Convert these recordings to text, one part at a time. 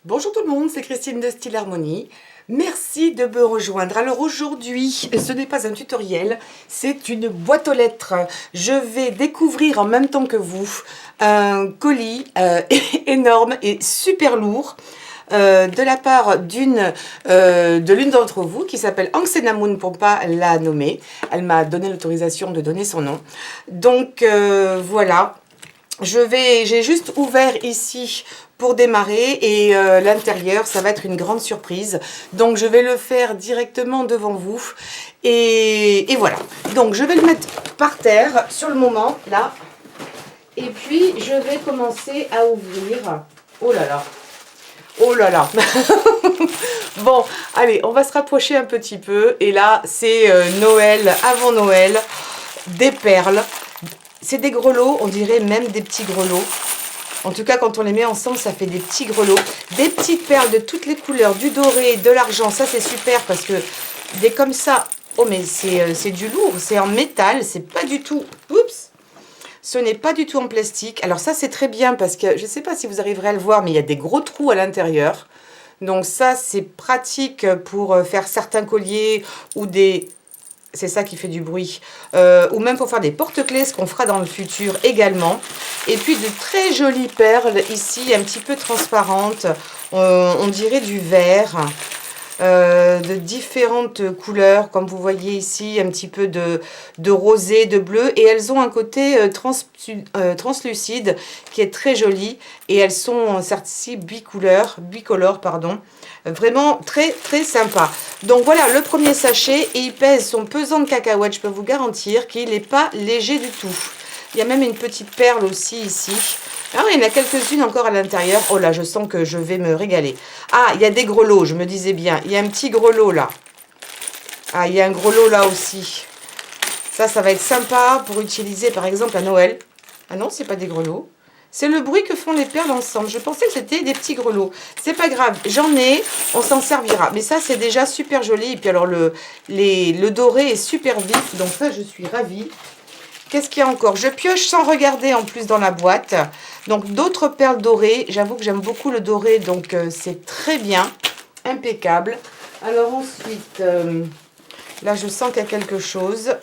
Bonjour tout le monde, c'est Christine de Style Harmonie. Merci de me rejoindre. Alors aujourd'hui, ce n'est pas un tutoriel, c'est une boîte aux lettres. Je vais découvrir en même temps que vous un colis énorme et super lourd de la part de l'une d'entre vous qui s'appelle Angsenamoun pour ne pas la nommer. Elle m'a donné l'autorisation de donner son nom. Donc voilà. J'ai juste ouvert ici pour démarrer et l'intérieur, ça va être une grande surprise. Donc, je vais le faire directement devant vous. Et voilà. Donc, je vais le mettre par terre sur le moment, là. Et puis, je vais commencer à ouvrir. Oh là là. Oh là là. Bon, allez, on va se rapprocher un petit peu. Et là, c'est Noël, avant Noël, des perles. C'est des grelots, on dirait même des petits grelots. En tout cas, quand on les met ensemble, ça fait des petits grelots. Des petites perles de toutes les couleurs, du doré, de l'argent. Ça, c'est super parce que des comme ça... Oh, mais c'est du lourd, c'est en métal. C'est pas du tout... Oups! Ce n'est pas du tout en plastique. Alors ça, c'est très bien parce que... Je ne sais pas si vous arriverez à le voir, mais il y a des gros trous à l'intérieur. Donc ça, c'est pratique pour faire certains colliers ou des... C'est ça qui fait du bruit. Ou même pour faire des porte-clés, ce qu'on fera dans le futur également. Et puis de très jolies perles ici, un petit peu transparentes. On dirait du verre. De différentes couleurs, comme vous voyez ici, un petit peu de rosé, de bleu. Et elles ont un côté translucide qui est très joli. Et elles sont certes bicolores, pardon. Vraiment très très sympa. Donc voilà le premier sachet et il pèse son pesant de cacahuètes. Je peux vous garantir qu'il n'est pas léger du tout. Il y a même une petite perle aussi ici. Ah, il y en a quelques-unes encore à l'intérieur. Oh là, je sens que je vais me régaler. Ah, il y a des grelots, je me disais bien. Il y a un petit grelot là. Ah, il y a un grelot là aussi. Ça va être sympa pour utiliser par exemple à Noël. Ah non, c'est pas des grelots. C'est le bruit que font les perles ensemble. Je pensais que c'était des petits grelots. C'est pas grave, j'en ai, on s'en servira. Mais ça, c'est déjà super joli. Et puis alors, le doré est super vif. Donc ça, je suis ravie. Qu'est-ce qu'il y a encore? Je pioche sans regarder en plus dans la boîte. Donc d'autres perles dorées. J'avoue que j'aime beaucoup le doré. Donc c'est très bien. Impeccable. Alors ensuite, là, je sens qu'il y a quelque chose.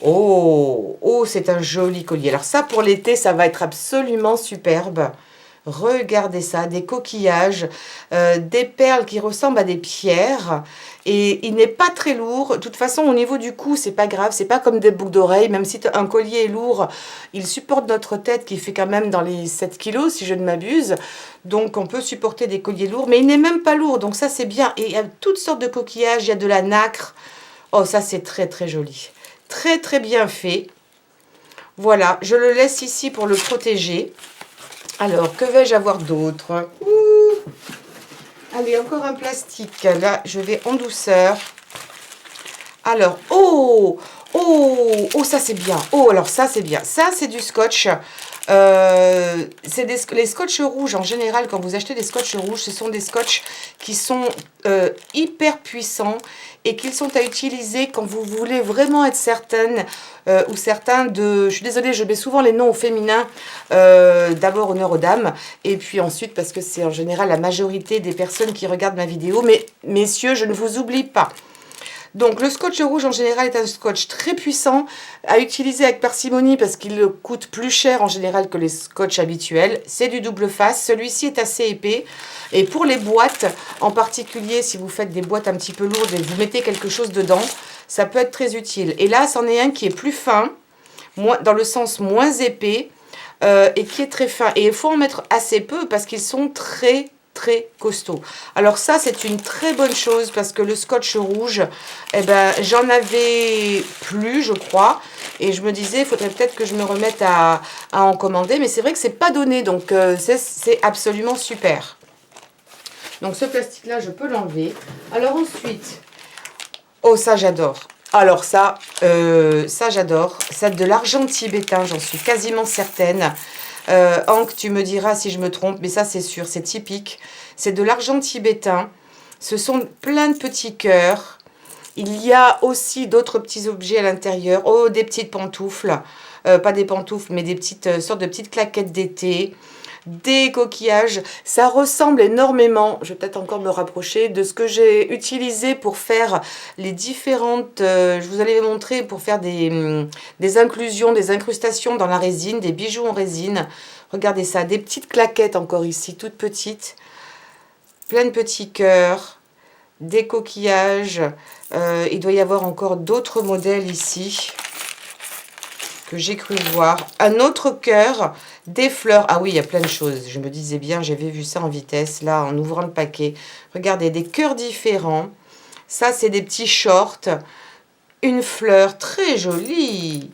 Oh, oh, c'est un joli collier. Alors ça, pour l'été, ça va être absolument superbe. Regardez ça, des coquillages, des perles qui ressemblent à des pierres. Et il n'est pas très lourd. De toute façon, au niveau du cou, c'est pas grave. C'est pas comme des boucles d'oreilles. Même si un collier est lourd, il supporte notre tête qui fait quand même dans les 7 kilos, si je ne m'abuse. Donc, on peut supporter des colliers lourds. Mais il n'est même pas lourd. Donc ça, c'est bien. Et il y a toutes sortes de coquillages. Il y a de la nacre. Oh, ça, c'est très, très joli. Très, très bien fait. Voilà, je le laisse ici pour le protéger. Alors, que vais-je avoir d'autre? Allez, encore un plastique. Là, je vais en douceur. Alors, oh, oh, oh, ça c'est bien. Oh, alors ça c'est bien. Ça, c'est du scotch. Les scotch rouges, en général, quand vous achetez des scotch rouges, ce sont des scotch qui sont hyper puissants et qu'ils sont à utiliser quand vous voulez vraiment être certaine ou certain de... Je suis désolée, je mets souvent les noms au féminin, d'abord honneur aux dames, et puis ensuite parce que c'est en général la majorité des personnes qui regardent ma vidéo, mais messieurs, je ne vous oublie pas. Donc le scotch rouge en général est un scotch très puissant à utiliser avec parcimonie parce qu'il coûte plus cher en général que les scotch habituels. C'est du double face, celui-ci est assez épais. Et pour les boîtes, en particulier si vous faites des boîtes un petit peu lourdes et vous mettez quelque chose dedans, ça peut être très utile. Et là, c'en est un qui est plus fin, dans le sens moins épais et qui est très fin. Et il faut en mettre assez peu parce qu'ils sont très costaud. Alors ça, c'est une très bonne chose parce que le scotch rouge, eh ben, j'en avais plus, je crois, et je me disais, il faudrait peut-être que je me remette à en commander, mais c'est vrai que c'est pas donné, donc c'est absolument super. Donc ce plastique-là, je peux l'enlever. Alors ensuite, oh ça j'adore. Alors ça j'adore. C'est de l'argent tibétain, j'en suis quasiment certaine. Hank, tu me diras si je me trompe, mais ça c'est sûr, c'est typique. C'est de l'argent tibétain. Ce sont plein de petits cœurs. Il y a aussi d'autres petits objets à l'intérieur. Oh, des petites pantoufles. Pas des pantoufles, mais des petites sortes de petites claquettes d'été. des coquillages. Ça ressemble énormément, je vais peut-être encore me rapprocher, de ce que j'ai utilisé pour faire les différentes... je vous allais montrer pour faire des inclusions, des incrustations dans la résine, des bijoux en résine. Regardez ça, des petites claquettes encore ici, toutes petites. Plein de petits cœurs, des coquillages. Il doit y avoir encore d'autres modèles ici que j'ai cru voir. Un autre cœur, des fleurs. Ah oui, il y a plein de choses. Je me disais bien, j'avais vu ça en vitesse, là, en ouvrant le paquet. Regardez, des cœurs différents. Ça, c'est des petits shorts. Une fleur très jolie.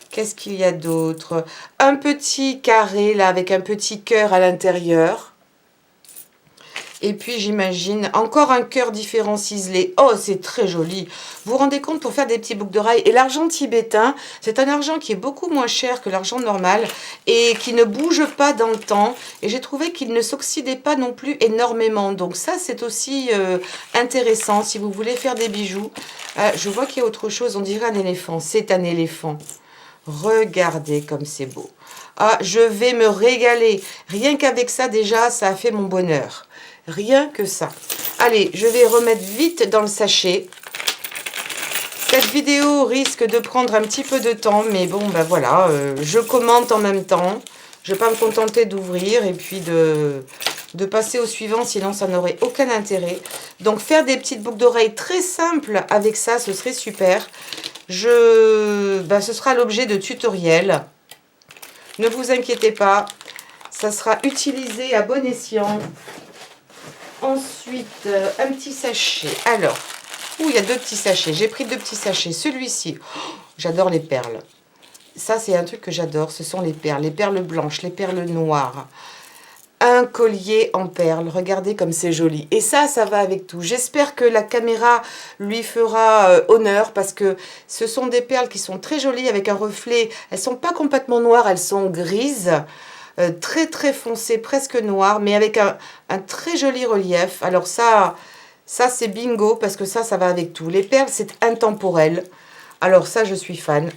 Qu'est-ce qu'il y a d'autre? Un petit carré, là, avec un petit cœur à l'intérieur. Et puis, j'imagine, encore un cœur différent ciselé. Oh, c'est très joli. Vous vous rendez compte, pour faire des petits boucles d'oreilles. Et l'argent tibétain, c'est un argent qui est beaucoup moins cher que l'argent normal et qui ne bouge pas dans le temps. Et j'ai trouvé qu'il ne s'oxydait pas non plus énormément. Donc ça, c'est aussi intéressant si vous voulez faire des bijoux. Je vois qu'il y a autre chose, on dirait un éléphant. C'est un éléphant. Regardez comme c'est beau. Ah, je vais me régaler. Rien qu'avec ça, déjà, ça a fait mon bonheur. Rien que ça. Allez, je vais remettre vite dans le sachet. Cette vidéo risque de prendre un petit peu de temps, mais bon, ben voilà, je commente en même temps. Je ne vais pas me contenter d'ouvrir et puis de passer au suivant, sinon ça n'aurait aucun intérêt. Donc, faire des petites boucles d'oreilles très simples avec ça, ce serait super. Ce sera l'objet de tutoriel. Ne vous inquiétez pas, ça sera utilisé à bon escient. Ensuite, un petit sachet. Alors, il y a deux petits sachets. J'ai pris deux petits sachets. Celui-ci, j'adore les perles. Ça, c'est un truc que j'adore. Ce sont les perles blanches, les perles noires. Un collier en perles. Regardez comme c'est joli. Et ça va avec tout. J'espère que la caméra lui fera honneur parce que ce sont des perles qui sont très jolies avec un reflet. Elles ne sont pas complètement noires, elles sont grises. Très très foncé, presque noir, mais avec un très joli relief. Alors ça c'est bingo, parce que ça va avec tout. Les perles, c'est intemporel. Alors ça, je suis fan.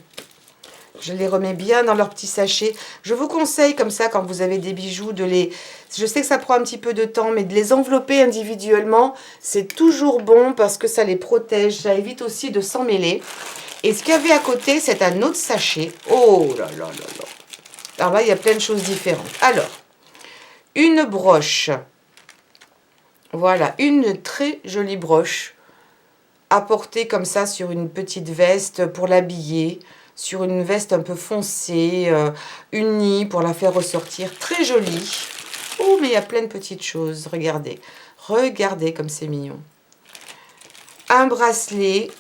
Je les remets bien dans leur petit sachet. Je vous conseille, comme ça, quand vous avez des bijoux, de les... Je sais que ça prend un petit peu de temps, mais de les envelopper individuellement, c'est toujours bon, parce que ça les protège. Ça évite aussi de s'en mêler. Et ce qu'il y avait à côté, c'est un autre sachet. Oh là là là là. Alors là, il y a plein de choses différentes. Alors, une broche. Voilà, une très jolie broche à porter comme ça sur une petite veste pour l'habiller, sur une veste un peu foncée, unie pour la faire ressortir. Très jolie. Oh, mais il y a plein de petites choses. Regardez. Regardez comme c'est mignon. Un bracelet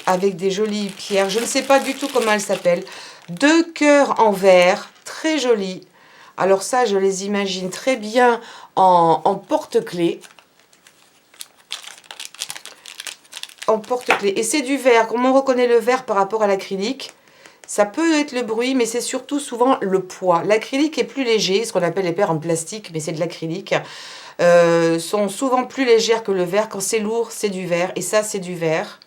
avec des jolies pierres. Je ne sais pas du tout comment elles s'appellent. Deux cœurs en verre, très jolis. Alors ça, je les imagine très bien en porte-clés. En porte-clés. Et c'est du verre. Comment on reconnaît le verre par rapport à l'acrylique? Ça peut être le bruit, mais c'est surtout souvent le poids. L'acrylique est plus léger, ce qu'on appelle les perles en plastique, mais c'est de l'acrylique. Sont souvent plus légères que le verre. Quand c'est lourd, c'est du verre. Et ça, c'est du verre.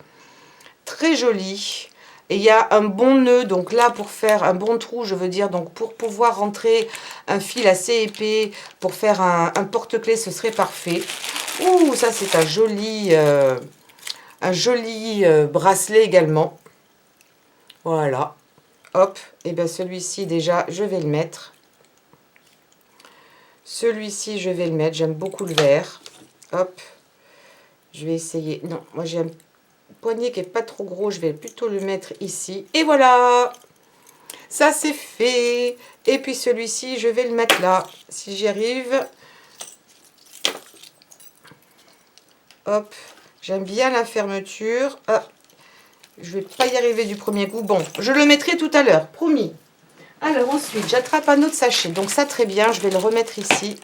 Très joli. Et il y a un bon nœud, donc là pour faire un bon trou, je veux dire, donc pour pouvoir rentrer un fil assez épais, pour faire un porte-clés, ce serait parfait. Ouh, ça c'est un joli bracelet également. Voilà. Hop, et bien celui-ci déjà, je vais le mettre. Celui-ci, je vais le mettre, j'aime beaucoup le vert. Hop, je vais essayer. Non, moi j'ai un poignet qui est pas trop gros, je vais plutôt le mettre ici. Et voilà, ça c'est fait. Et puis celui-ci, je vais le mettre là, si j'y arrive. Hop, j'aime bien la fermeture. Ah, je vais pas y arriver du premier coup. Bon, je le mettrai tout à l'heure, promis. Alors ensuite, j'attrape un autre sachet. Donc ça, très bien, je vais le remettre ici,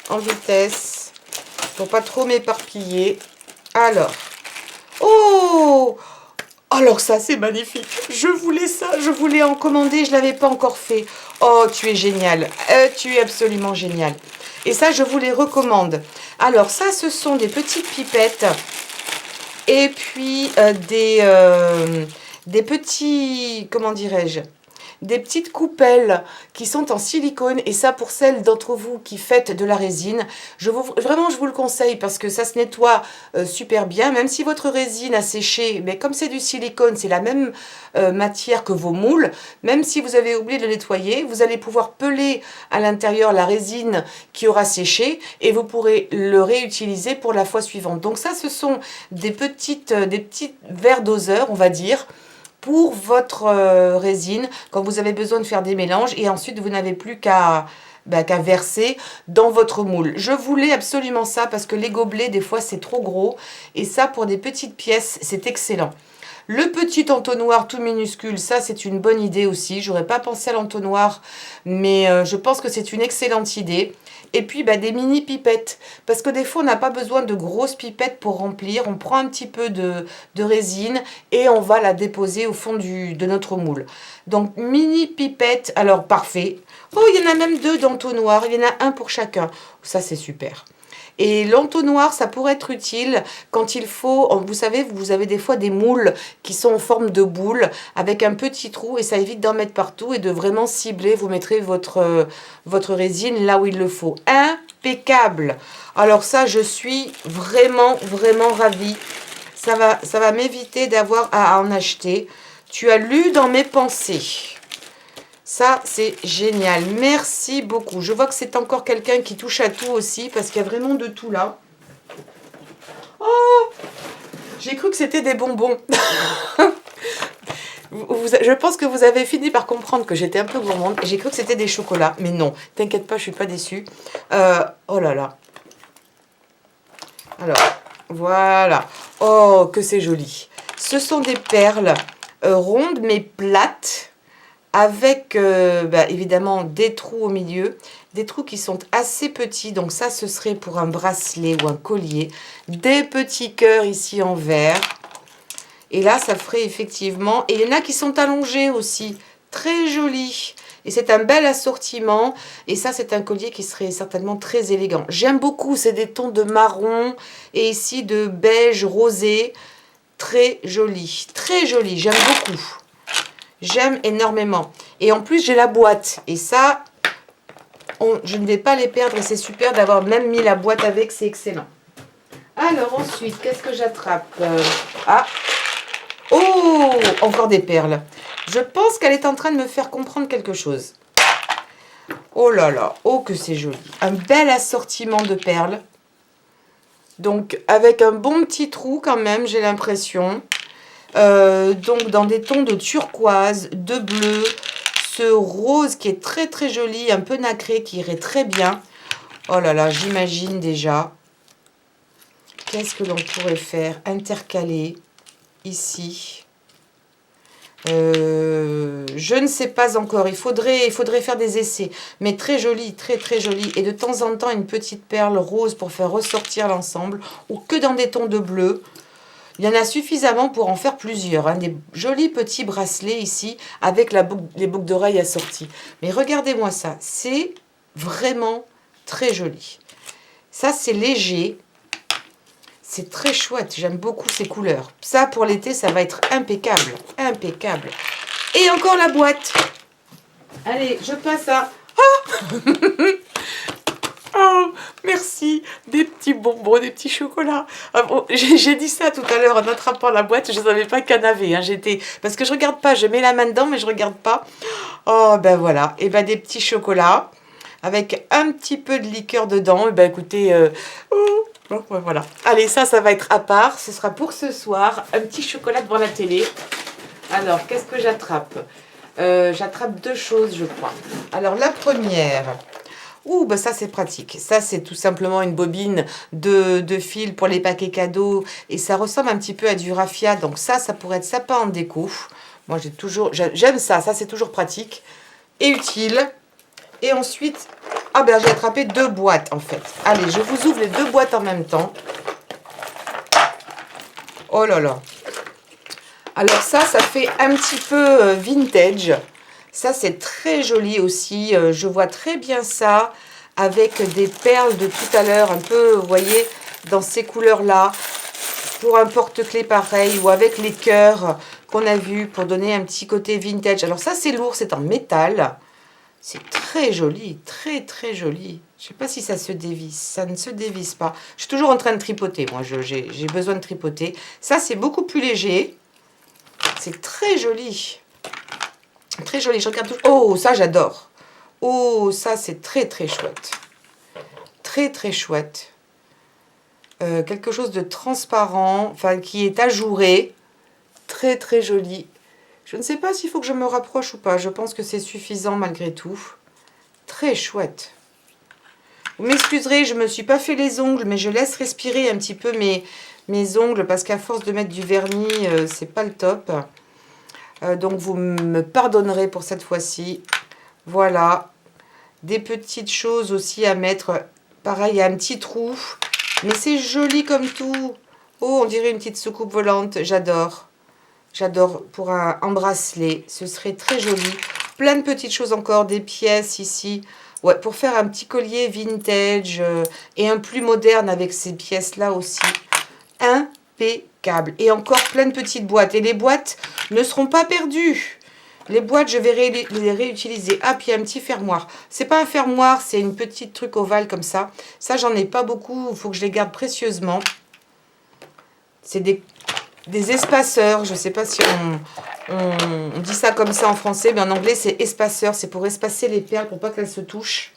en vitesse, pour pas trop m'éparpiller. Alors, oh! Alors ça, c'est magnifique. Je voulais ça, je voulais en commander, je ne l'avais pas encore fait. Oh, tu es génial. Tu es absolument génial. Et ça, je vous les recommande. Alors ça, ce sont des petites pipettes. Et puis des petits, comment dirais-je, des petites coupelles qui sont en silicone. Et ça, pour celles d'entre vous qui faites de la résine, vraiment, je vous le conseille parce que ça se nettoie super bien. Même si votre résine a séché, mais comme c'est du silicone, c'est la même matière que vos moules. Même si vous avez oublié de le nettoyer, vous allez pouvoir peler à l'intérieur la résine qui aura séché et vous pourrez le réutiliser pour la fois suivante. Donc ça, ce sont des petits verres doseurs, on va dire, pour votre résine quand vous avez besoin de faire des mélanges et ensuite vous n'avez plus qu'à verser dans votre moule. Je voulais absolument ça parce que les gobelets des fois c'est trop gros et ça pour des petites pièces c'est excellent. Le petit entonnoir tout minuscule, ça c'est une bonne idée aussi. J'aurais pas pensé à l'entonnoir, mais je pense que c'est une excellente idée. Et puis des mini pipettes, parce que des fois on n'a pas besoin de grosses pipettes pour remplir. On prend un petit peu de résine et on va la déposer au fond de notre moule. Donc mini pipettes, alors parfait. Oh, il y en a même 2 d'entonnoirs, il y en a un pour chacun. Ça c'est super. Et l'entonnoir, ça pourrait être utile quand il faut, vous savez, vous avez des fois des moules qui sont en forme de boule avec un petit trou et ça évite d'en mettre partout et de vraiment cibler. Vous mettrez votre résine là où il le faut. Impeccable. Alors ça, je suis vraiment, vraiment ravie. Ça va m'éviter d'avoir à en acheter. Tu as lu dans mes pensées. Ça, c'est génial. Merci beaucoup. Je vois que c'est encore quelqu'un qui touche à tout aussi, parce qu'il y a vraiment de tout là. Oh, j'ai cru que c'était des bonbons. Je pense que vous avez fini par comprendre que j'étais un peu gourmande. J'ai cru que c'était des chocolats, mais non. T'inquiète pas, je suis pas déçue. Oh là là. Alors, voilà. Oh, que c'est joli. Ce sont des perles rondes, mais plates. Avec évidemment des trous au milieu, des trous qui sont assez petits, donc ça ce serait pour un bracelet ou un collier, des petits cœurs ici en verre, et là ça ferait effectivement, et il y en a qui sont allongés aussi, très jolis, et c'est un bel assortiment, et ça c'est un collier qui serait certainement très élégant. J'aime beaucoup, c'est des tons de marron, et ici de beige rosé, très joli, j'aime beaucoup. J'aime énormément. Et en plus, j'ai la boîte. Et ça, je ne vais pas les perdre. Et c'est super d'avoir même mis la boîte avec. C'est excellent. Alors ensuite, qu'est-ce que j'attrape? Ah! Oh! Encore des perles. Je pense qu'elle est en train de me faire comprendre quelque chose. Oh là là! Oh que c'est joli. Un bel assortiment de perles. Donc, avec un bon petit trou quand même, j'ai l'impression. Donc dans des tons de turquoise, de bleu, ce rose qui est très très joli, un peu nacré, qui irait très bien. Oh là là, j'imagine déjà. Qu'est-ce que l'on pourrait faire? Intercaler ici. Je ne sais pas encore, il faudrait faire des essais, mais très joli, très très joli, et de temps en temps une petite perle rose pour faire ressortir l'ensemble, ou que dans des tons de bleu. Il y en a suffisamment pour en faire plusieurs, hein, des jolis petits bracelets ici avec les boucles d'oreilles assorties. Mais regardez-moi ça, c'est vraiment très joli. Ça, c'est léger, c'est très chouette, j'aime beaucoup ces couleurs. Ça, pour l'été, ça va être impeccable, impeccable. Et encore la boîte. Allez, je passe à... Ah oh, merci, des petits bonbons, des petits chocolats. Ah bon, j'ai dit ça tout à l'heure en attrapant la boîte, je ne savais pas qu'il y en avait. Hein, parce que je regarde pas, je mets la main dedans, mais je regarde pas. Oh, ben voilà, et ben des petits chocolats avec un petit peu de liqueur dedans. Et ben écoutez, bon, voilà. Allez, ça va être à part, ce sera pour ce soir. Un petit chocolat devant la télé. Alors, qu'est-ce que j'attrape? J'attrape 2 choses, je crois. Alors, la première... Ouh, bah ça c'est pratique. Ça c'est tout simplement une bobine de fil pour les paquets cadeaux. Et ça ressemble un petit peu à du raffia. Donc ça pourrait être sympa en déco. Moi j'aime ça. Ça c'est toujours pratique et utile. Et ensuite, ah ben j'ai attrapé 2 boîtes en fait. Allez, je vous ouvre les 2 boîtes en même temps. Oh là là. Alors ça fait un petit peu vintage. Ça, c'est très joli aussi. Je vois très bien ça avec des perles de tout à l'heure, un peu, vous voyez, dans ces couleurs-là. Pour un porte-clés pareil ou avec les cœurs qu'on a vu pour donner un petit côté vintage. Alors ça, c'est lourd, c'est en métal. C'est très joli, très très joli. Je ne sais pas si ça se dévisse. Ça ne se dévisse pas. Je suis toujours en train de tripoter. Moi, j'ai besoin de tripoter. Ça, c'est beaucoup plus léger. C'est très joli. Très joli. Je regarde toujours. Oh, ça, j'adore. Oh, ça, c'est très très chouette. Très très chouette. Quelque chose de transparent, enfin qui est ajouré. Très très joli. Je ne sais pas s'il faut que je me rapproche ou pas. Je pense que c'est suffisant malgré tout. Très chouette. Vous m'excuserez, je ne me suis pas fait les ongles, mais je laisse respirer un petit peu mes ongles parce qu'à force de mettre du vernis, c'est pas le top. Donc vous me pardonnerez pour cette fois-ci. Voilà. Des petites choses aussi à mettre. Pareil, il y a un petit trou. Mais c'est joli comme tout. Oh, on dirait une petite soucoupe volante. J'adore. J'adore pour un bracelet. Ce serait très joli. Plein de petites choses encore. Des pièces ici. Ouais, pour faire un petit collier vintage et un plus moderne avec ces pièces-là aussi. Impeccable. Et encore plein de petites boîtes. Et les boîtes ne seront pas perdues. Les boîtes, je vais les réutiliser. Ah, puis il y a un petit fermoir. C'est pas un fermoir, c'est une petite truc ovale comme ça. Ça, j'en ai pas beaucoup. Il faut que je les garde précieusement. C'est des espaceurs. Je sais pas si on dit ça comme ça en français, mais en anglais, c'est espaceur. C'est pour espacer les perles, pour pas qu'elles se touchent.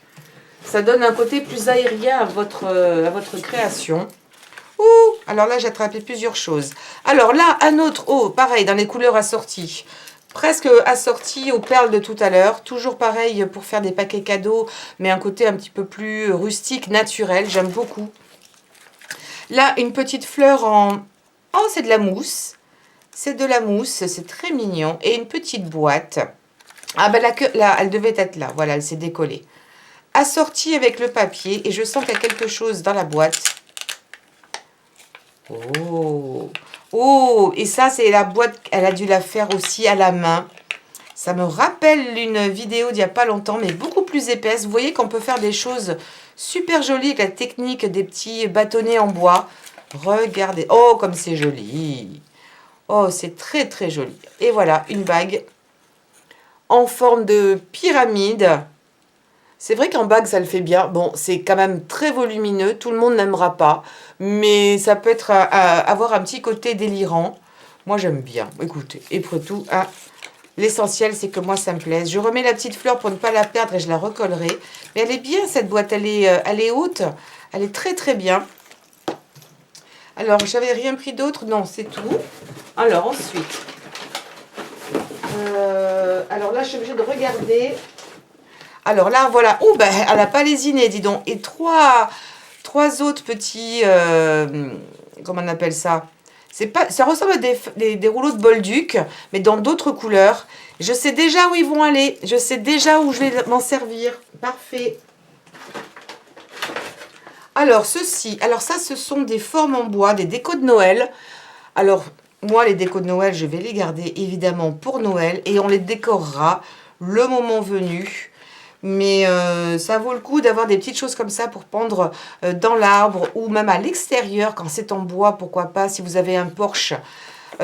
Ça donne un côté plus aérien à votre création. Ouh, alors là, j'ai attrapé plusieurs choses. Alors là, un autre, oh, pareil, dans les couleurs assorties. Presque assorti aux perles de tout à l'heure. Toujours pareil pour faire des paquets cadeaux, mais un côté un petit peu plus rustique, naturel. J'aime beaucoup. Là, une petite fleur en... Oh, c'est de la mousse. C'est de la mousse, c'est très mignon. Et une petite boîte. Ah ben là, elle devait être là. Voilà, elle s'est décollée. Assortie avec le papier. Et je sens qu'il y a quelque chose dans la boîte. Oh, oh, et ça, c'est la boîte, elle a dû la faire aussi à la main. Ça me rappelle une vidéo d'il n'y a pas longtemps, mais beaucoup plus épaisse. Vous voyez qu'on peut faire des choses super jolies avec la technique des petits bâtonnets en bois. Regardez, oh, comme c'est joli. Oh, c'est très, très joli. Et voilà, une bague en forme de pyramide. C'est vrai qu'en bague, ça le fait bien. Bon, c'est quand même très volumineux. Tout le monde n'aimera pas. Mais ça peut être avoir un petit côté délirant. Moi, j'aime bien. Écoutez, et pour tout, hein, l'essentiel, c'est que moi, ça me plaise. Je remets la petite fleur pour ne pas la perdre et je la recollerai. Mais elle est bien, cette boîte. Elle est haute. Elle est très, très bien. Alors, j'avais rien pris d'autre. Non, c'est tout. Alors, ensuite. Alors là, je suis obligée de regarder... Alors là, voilà. Oh, ben, elle n'a pas lésiné, dis donc. Et trois autres petits... comment on appelle ça? Ça ressemble à des rouleaux de Bolduc, mais dans d'autres couleurs. Je sais déjà où ils vont aller. Je sais déjà où je vais m'en servir. Parfait. Alors, ceci. Alors ça, ce sont des formes en bois, des décos de Noël. Alors, moi, les décos de Noël, je vais les garder évidemment pour Noël. Et on les décorera le moment venu. Mais ça vaut le coup d'avoir des petites choses comme ça pour pendre dans l'arbre ou même à l'extérieur quand c'est en bois, pourquoi pas, si vous avez un porche.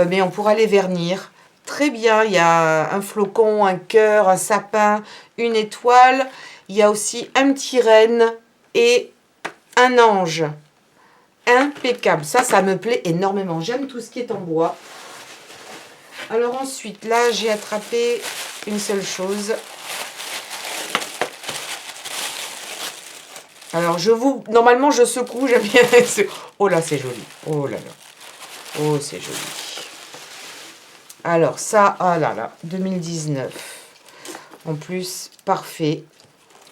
Mais on pourra les vernir. Très bien, il y a un flocon, un cœur, un sapin, une étoile. Il y a aussi un petit renne et un ange. Impeccable. Ça me plaît énormément. J'aime tout ce qui est en bois. Alors ensuite, là, j'ai attrapé une seule chose. Alors, normalement, je secoue, j'aime bien... Oh là, c'est joli. Oh là là. Oh, c'est joli. Alors, ça, ah là là, 2019. En plus, parfait.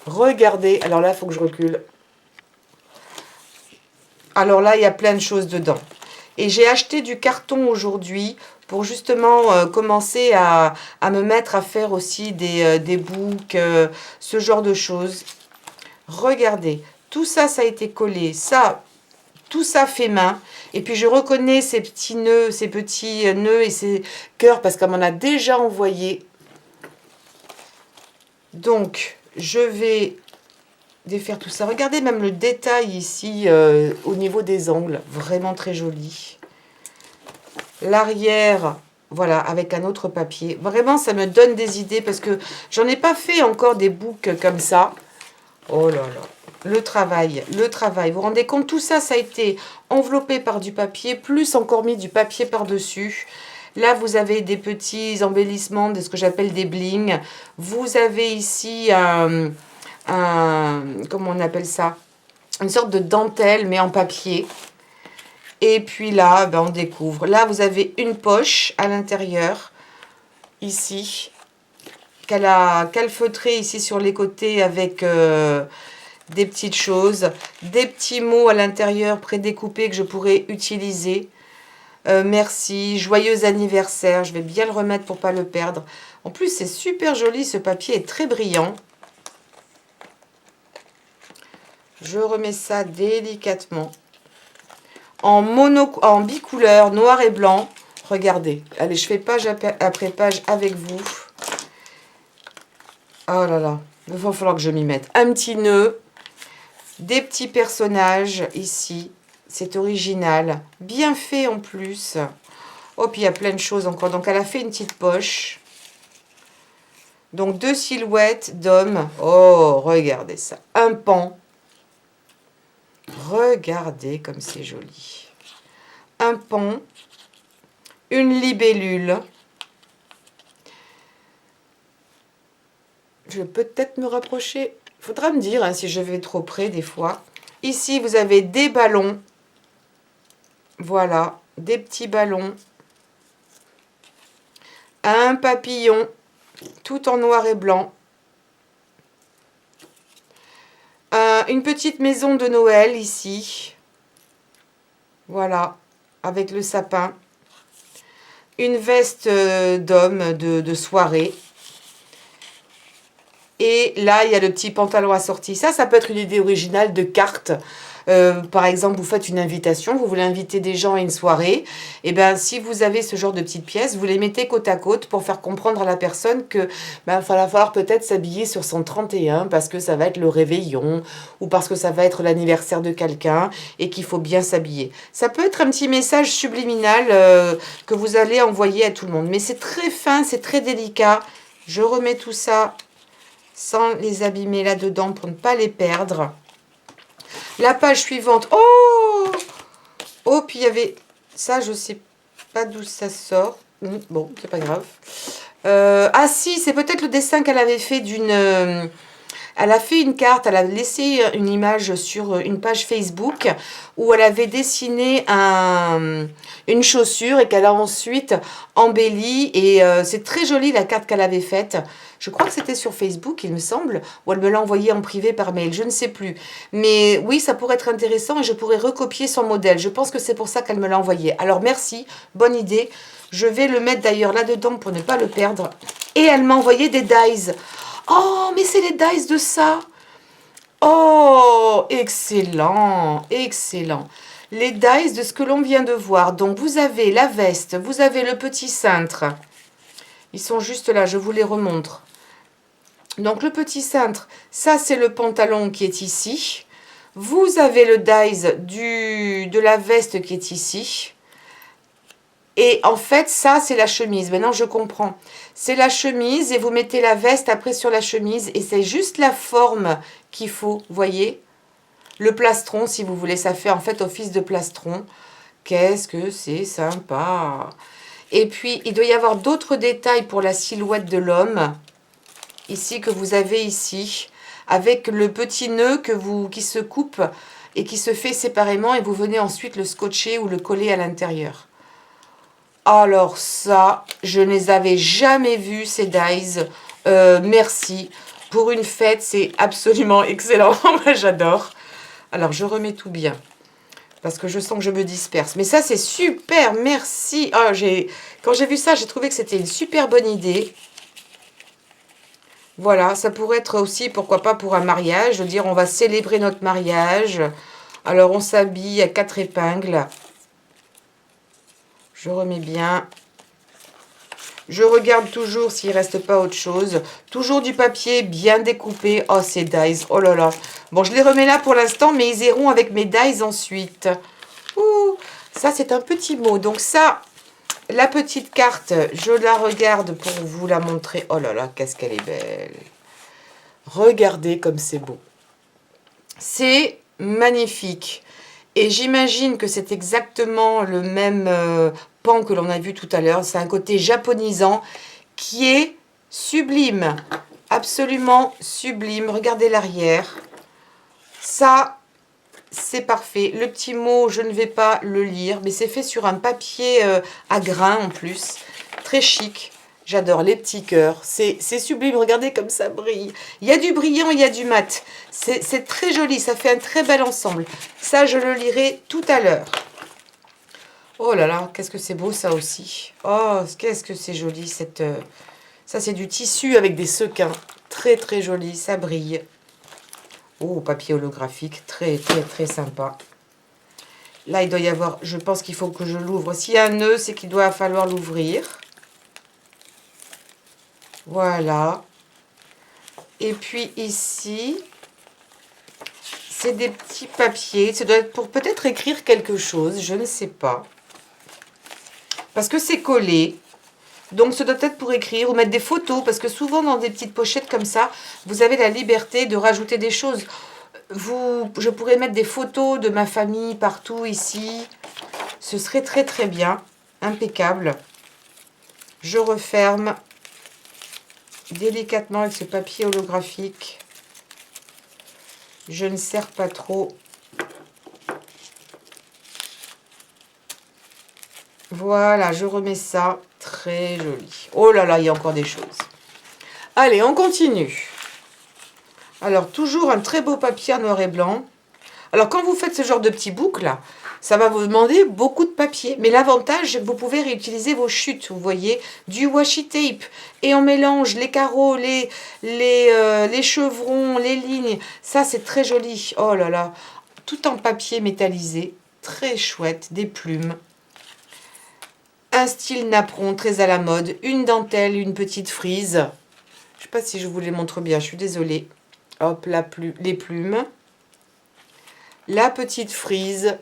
Regardez. Alors là, il faut que je recule. Alors là, il y a plein de choses dedans. Et j'ai acheté du carton aujourd'hui pour justement commencer à me mettre à faire aussi des boucs, ce genre de choses. Regardez, tout ça, ça a été collé. Ça, tout ça fait main. Et puis, je reconnais ces petits nœuds et ces cœurs parce qu'on m'en a déjà envoyé. Donc, je vais défaire tout ça. Regardez même le détail ici au niveau des angles. Vraiment très joli. L'arrière, Voilà, avec un autre papier. Vraiment, ça me donne des idées parce que j'en ai pas fait encore des books comme ça. Oh là là. Le travail, le travail. Vous vous rendez compte, tout ça, ça a été enveloppé par du papier, plus encore mis du papier par-dessus. Là, vous avez des petits embellissements de ce que j'appelle des blings. Vous avez ici comment on appelle ça? Une sorte de dentelle, mais en papier. Et puis là, ben, on découvre. Là, vous avez une poche à l'intérieur, ici, qu'elle a calfeutrée ici sur les côtés avec des petites choses, des petits mots à l'intérieur prédécoupés que je pourrais utiliser. Merci, joyeux anniversaire, je vais bien le remettre pour pas le perdre. En plus, c'est super joli, ce papier est très brillant. Je remets ça délicatement. En bicouleur, noir et blanc. Regardez, allez, je fais page après page avec vous. Oh là là, il va falloir que je m'y mette. Un petit nœud, des petits personnages ici. C'est original, bien fait en plus. Oh, puis il y a plein de choses encore. Donc, elle a fait une petite poche. Donc, 2 silhouettes d'hommes. Oh, regardez ça. Un pan. Regardez comme c'est joli. Un pan. Une libellule. Je vais peut-être me rapprocher. Il faudra me dire hein, si je vais trop près des fois. Ici, vous avez des ballons. Voilà, des petits ballons. Un papillon, tout en noir et blanc. Une petite maison de Noël ici. Voilà, avec le sapin. Une veste d'homme de soirée. Et là, il y a le petit pantalon assorti. Ça peut être une idée originale de carte. Par exemple, vous faites une invitation, vous voulez inviter des gens à une soirée. Et bien, si vous avez ce genre de petites pièces, vous les mettez côte à côte pour faire comprendre à la personne que ben, il va falloir peut-être s'habiller sur son 31 parce que ça va être le réveillon ou parce que ça va être l'anniversaire de quelqu'un et qu'il faut bien s'habiller. Ça peut être un petit message subliminal que vous allez envoyer à tout le monde. Mais c'est très fin, c'est très délicat. Je remets tout ça sans les abîmer là-dedans pour ne pas les perdre. La page suivante. Oh! Oh, puis il y avait... Ça, je sais pas d'où ça sort. Bon, c'est pas grave. Ah si, c'est peut-être le dessin qu'elle avait fait d'une... elle a fait une carte, elle a laissé une image sur une page Facebook où elle avait dessiné une chaussure et qu'elle a ensuite embellie. Et c'est très joli la carte qu'elle avait faite. Je crois que c'était sur Facebook, il me semble, ou elle me l'a envoyé en privé par mail, je ne sais plus. Mais oui, ça pourrait être intéressant et je pourrais recopier son modèle. Je pense que c'est pour ça qu'elle me l'a envoyé. Alors merci, bonne idée. Je vais le mettre d'ailleurs là-dedans pour ne pas le perdre. Et elle m'a envoyé des dies. Oh, mais c'est les dies de ça. Oh, excellent, excellent. Les dies de ce que l'on vient de voir. Donc, vous avez la veste, vous avez le petit cintre. Ils sont juste là, je vous les remontre. Donc, le petit cintre, ça, c'est le pantalon qui est ici. Vous avez le dies de la veste qui est ici. Et en fait, ça, c'est la chemise. Maintenant, je comprends. C'est la chemise et vous mettez la veste après sur la chemise. Et c'est juste la forme qu'il faut, voyez. Le plastron, si vous voulez, ça fait en fait office de plastron. Qu'est-ce que c'est sympa. Et puis, il doit y avoir d'autres détails pour la silhouette de l'homme. Ici, que vous avez ici. Avec le petit nœud qui se coupe et qui se fait séparément. Et vous venez ensuite le scotcher ou le coller à l'intérieur. Alors ça, je ne les avais jamais vus, ces dies. Merci. Pour une fête, c'est absolument excellent. Moi, j'adore. Alors, je remets tout bien. Parce que je sens que je me disperse. Mais ça, c'est super. Merci. Oh, quand j'ai vu ça, j'ai trouvé que c'était une super bonne idée. Voilà, ça pourrait être aussi, pourquoi pas, pour un mariage. Je veux dire, on va célébrer notre mariage. Alors, on s'habille à 4 épingles. Je remets bien. Je regarde toujours s'il ne reste pas autre chose. Toujours du papier bien découpé. Oh, ces dies. Oh là là. Bon, je les remets là pour l'instant, mais ils iront avec mes dies ensuite. Ouh, ça, c'est un petit mot. Donc ça, La petite carte, je la regarde pour vous la montrer. Oh là là, qu'est-ce qu'elle est belle. Regardez comme c'est beau. C'est magnifique. Et j'imagine que c'est exactement le même pan que l'on a vu tout à l'heure. C'est un côté japonisant qui est sublime. Absolument sublime. Regardez l'arrière. Ça, c'est parfait. Le petit mot, je ne vais pas le lire, mais c'est fait sur un papier à grains en plus. Très chic. J'adore les petits cœurs. C'est sublime. Regardez comme ça brille. Il y a du brillant, il y a du mat. C'est très joli. Ça fait un très bel ensemble. Ça, je le lirai tout à l'heure. Oh là là, qu'est-ce que c'est beau ça aussi. Oh, qu'est-ce que c'est joli. Ça, c'est du tissu avec des sequins. Très, très joli. Ça brille. Oh, papier holographique. Très, très, très sympa. Là, il doit y avoir... Je pense qu'il faut que je l'ouvre. S'il y a un nœud, c'est qu'il doit falloir l'ouvrir. Voilà. Et puis ici, c'est des petits papiers. Ça doit être pour peut-être écrire quelque chose. Je ne sais pas. Parce que c'est collé. Donc, ça doit être pour écrire ou mettre des photos. Parce que souvent, dans des petites pochettes comme ça, vous avez la liberté de rajouter des choses. Je pourrais mettre des photos de ma famille partout ici. Ce serait très, très bien. Impeccable. Je referme délicatement avec ce papier holographique. Je ne serre pas trop. Voilà, je remets ça. Très joli. Oh là là, il y a encore des choses. Allez, on continue. Alors, toujours un très beau papier en noir et blanc. Alors, quand vous faites ce genre de petits boucles, ça va vous demander beaucoup de papier. Mais l'avantage, c'est que vous pouvez réutiliser vos chutes. Vous voyez, du washi tape. Et on mélange les carreaux, les chevrons, les lignes. Ça, c'est très joli. Oh là là. Tout en papier métallisé. Très chouette. Des plumes. Un style napperon très à la mode. Une dentelle, une petite frise. Je ne sais pas si je vous les montre bien. Je suis désolée. Hop, les plumes. La petite frise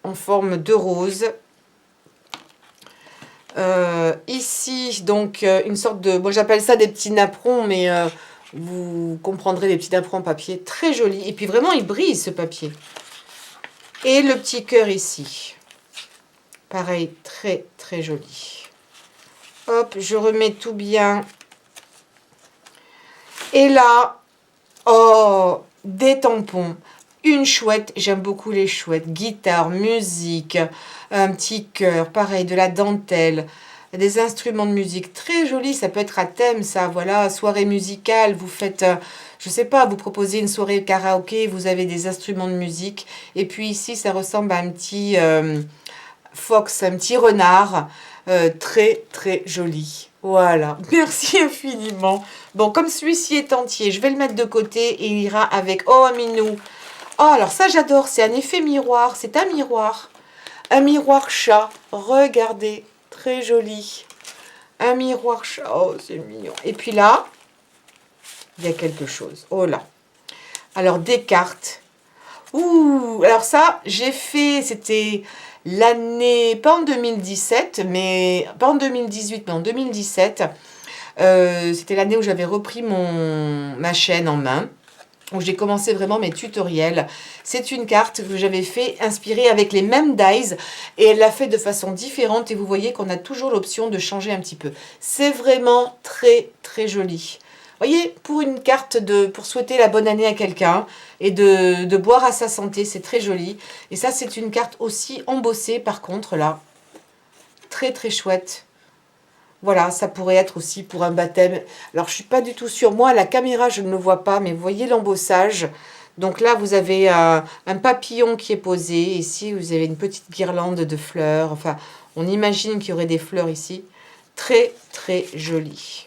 en forme de rose. Ici, donc, une sorte de... Bon, j'appelle ça des petits napperons, mais vous comprendrez des petits napperons en papier. Très joli. Et puis, vraiment, il brille, ce papier. Et le petit cœur ici. Pareil, très, très joli. Hop, je remets tout bien. Et là, oh, des tampons. Une chouette, j'aime beaucoup les chouettes. Guitare, musique, un petit cœur, pareil, de la dentelle, des instruments de musique très jolis. Ça peut être à thème, ça, voilà, soirée musicale. Vous faites, je sais pas, vous proposez une soirée karaoké, vous avez des instruments de musique. Et puis ici, ça ressemble à un petit fox, un petit renard, très, très joli. Voilà, merci infiniment. Bon, comme celui-ci est entier, je vais le mettre de côté et il ira avec... Oh, un minou. Oh, alors ça, j'adore. C'est un effet miroir. C'est un miroir. Un miroir chat. Regardez. Très joli. Un miroir chat. Oh, c'est mignon. Et puis là, il y a quelque chose. Oh là. Alors, des cartes. Ouh. Alors ça, j'ai fait... C'était l'année... Pas en 2017, mais... Pas en 2018, mais en 2017. C'était l'année où j'avais repris ma chaîne en main, où j'ai commencé vraiment mes tutoriels. C'est une carte que j'avais fait inspirée avec les mêmes dies et elle l'a fait de façon différente et vous voyez qu'on a toujours l'option de changer un petit peu. C'est vraiment très très joli. Vous voyez, pour une carte pour souhaiter la bonne année à quelqu'un et de boire à sa santé, c'est très joli. Et ça, c'est une carte aussi embossée par contre là. Très très chouette. Voilà, ça pourrait être aussi pour un baptême. Alors, je ne suis pas du tout sûre. Moi, à la caméra, je ne le vois pas, mais vous voyez l'embossage. Donc là, vous avez un papillon qui est posé. Ici, vous avez une petite guirlande de fleurs. Enfin, on imagine qu'il y aurait des fleurs ici. Très, très joli.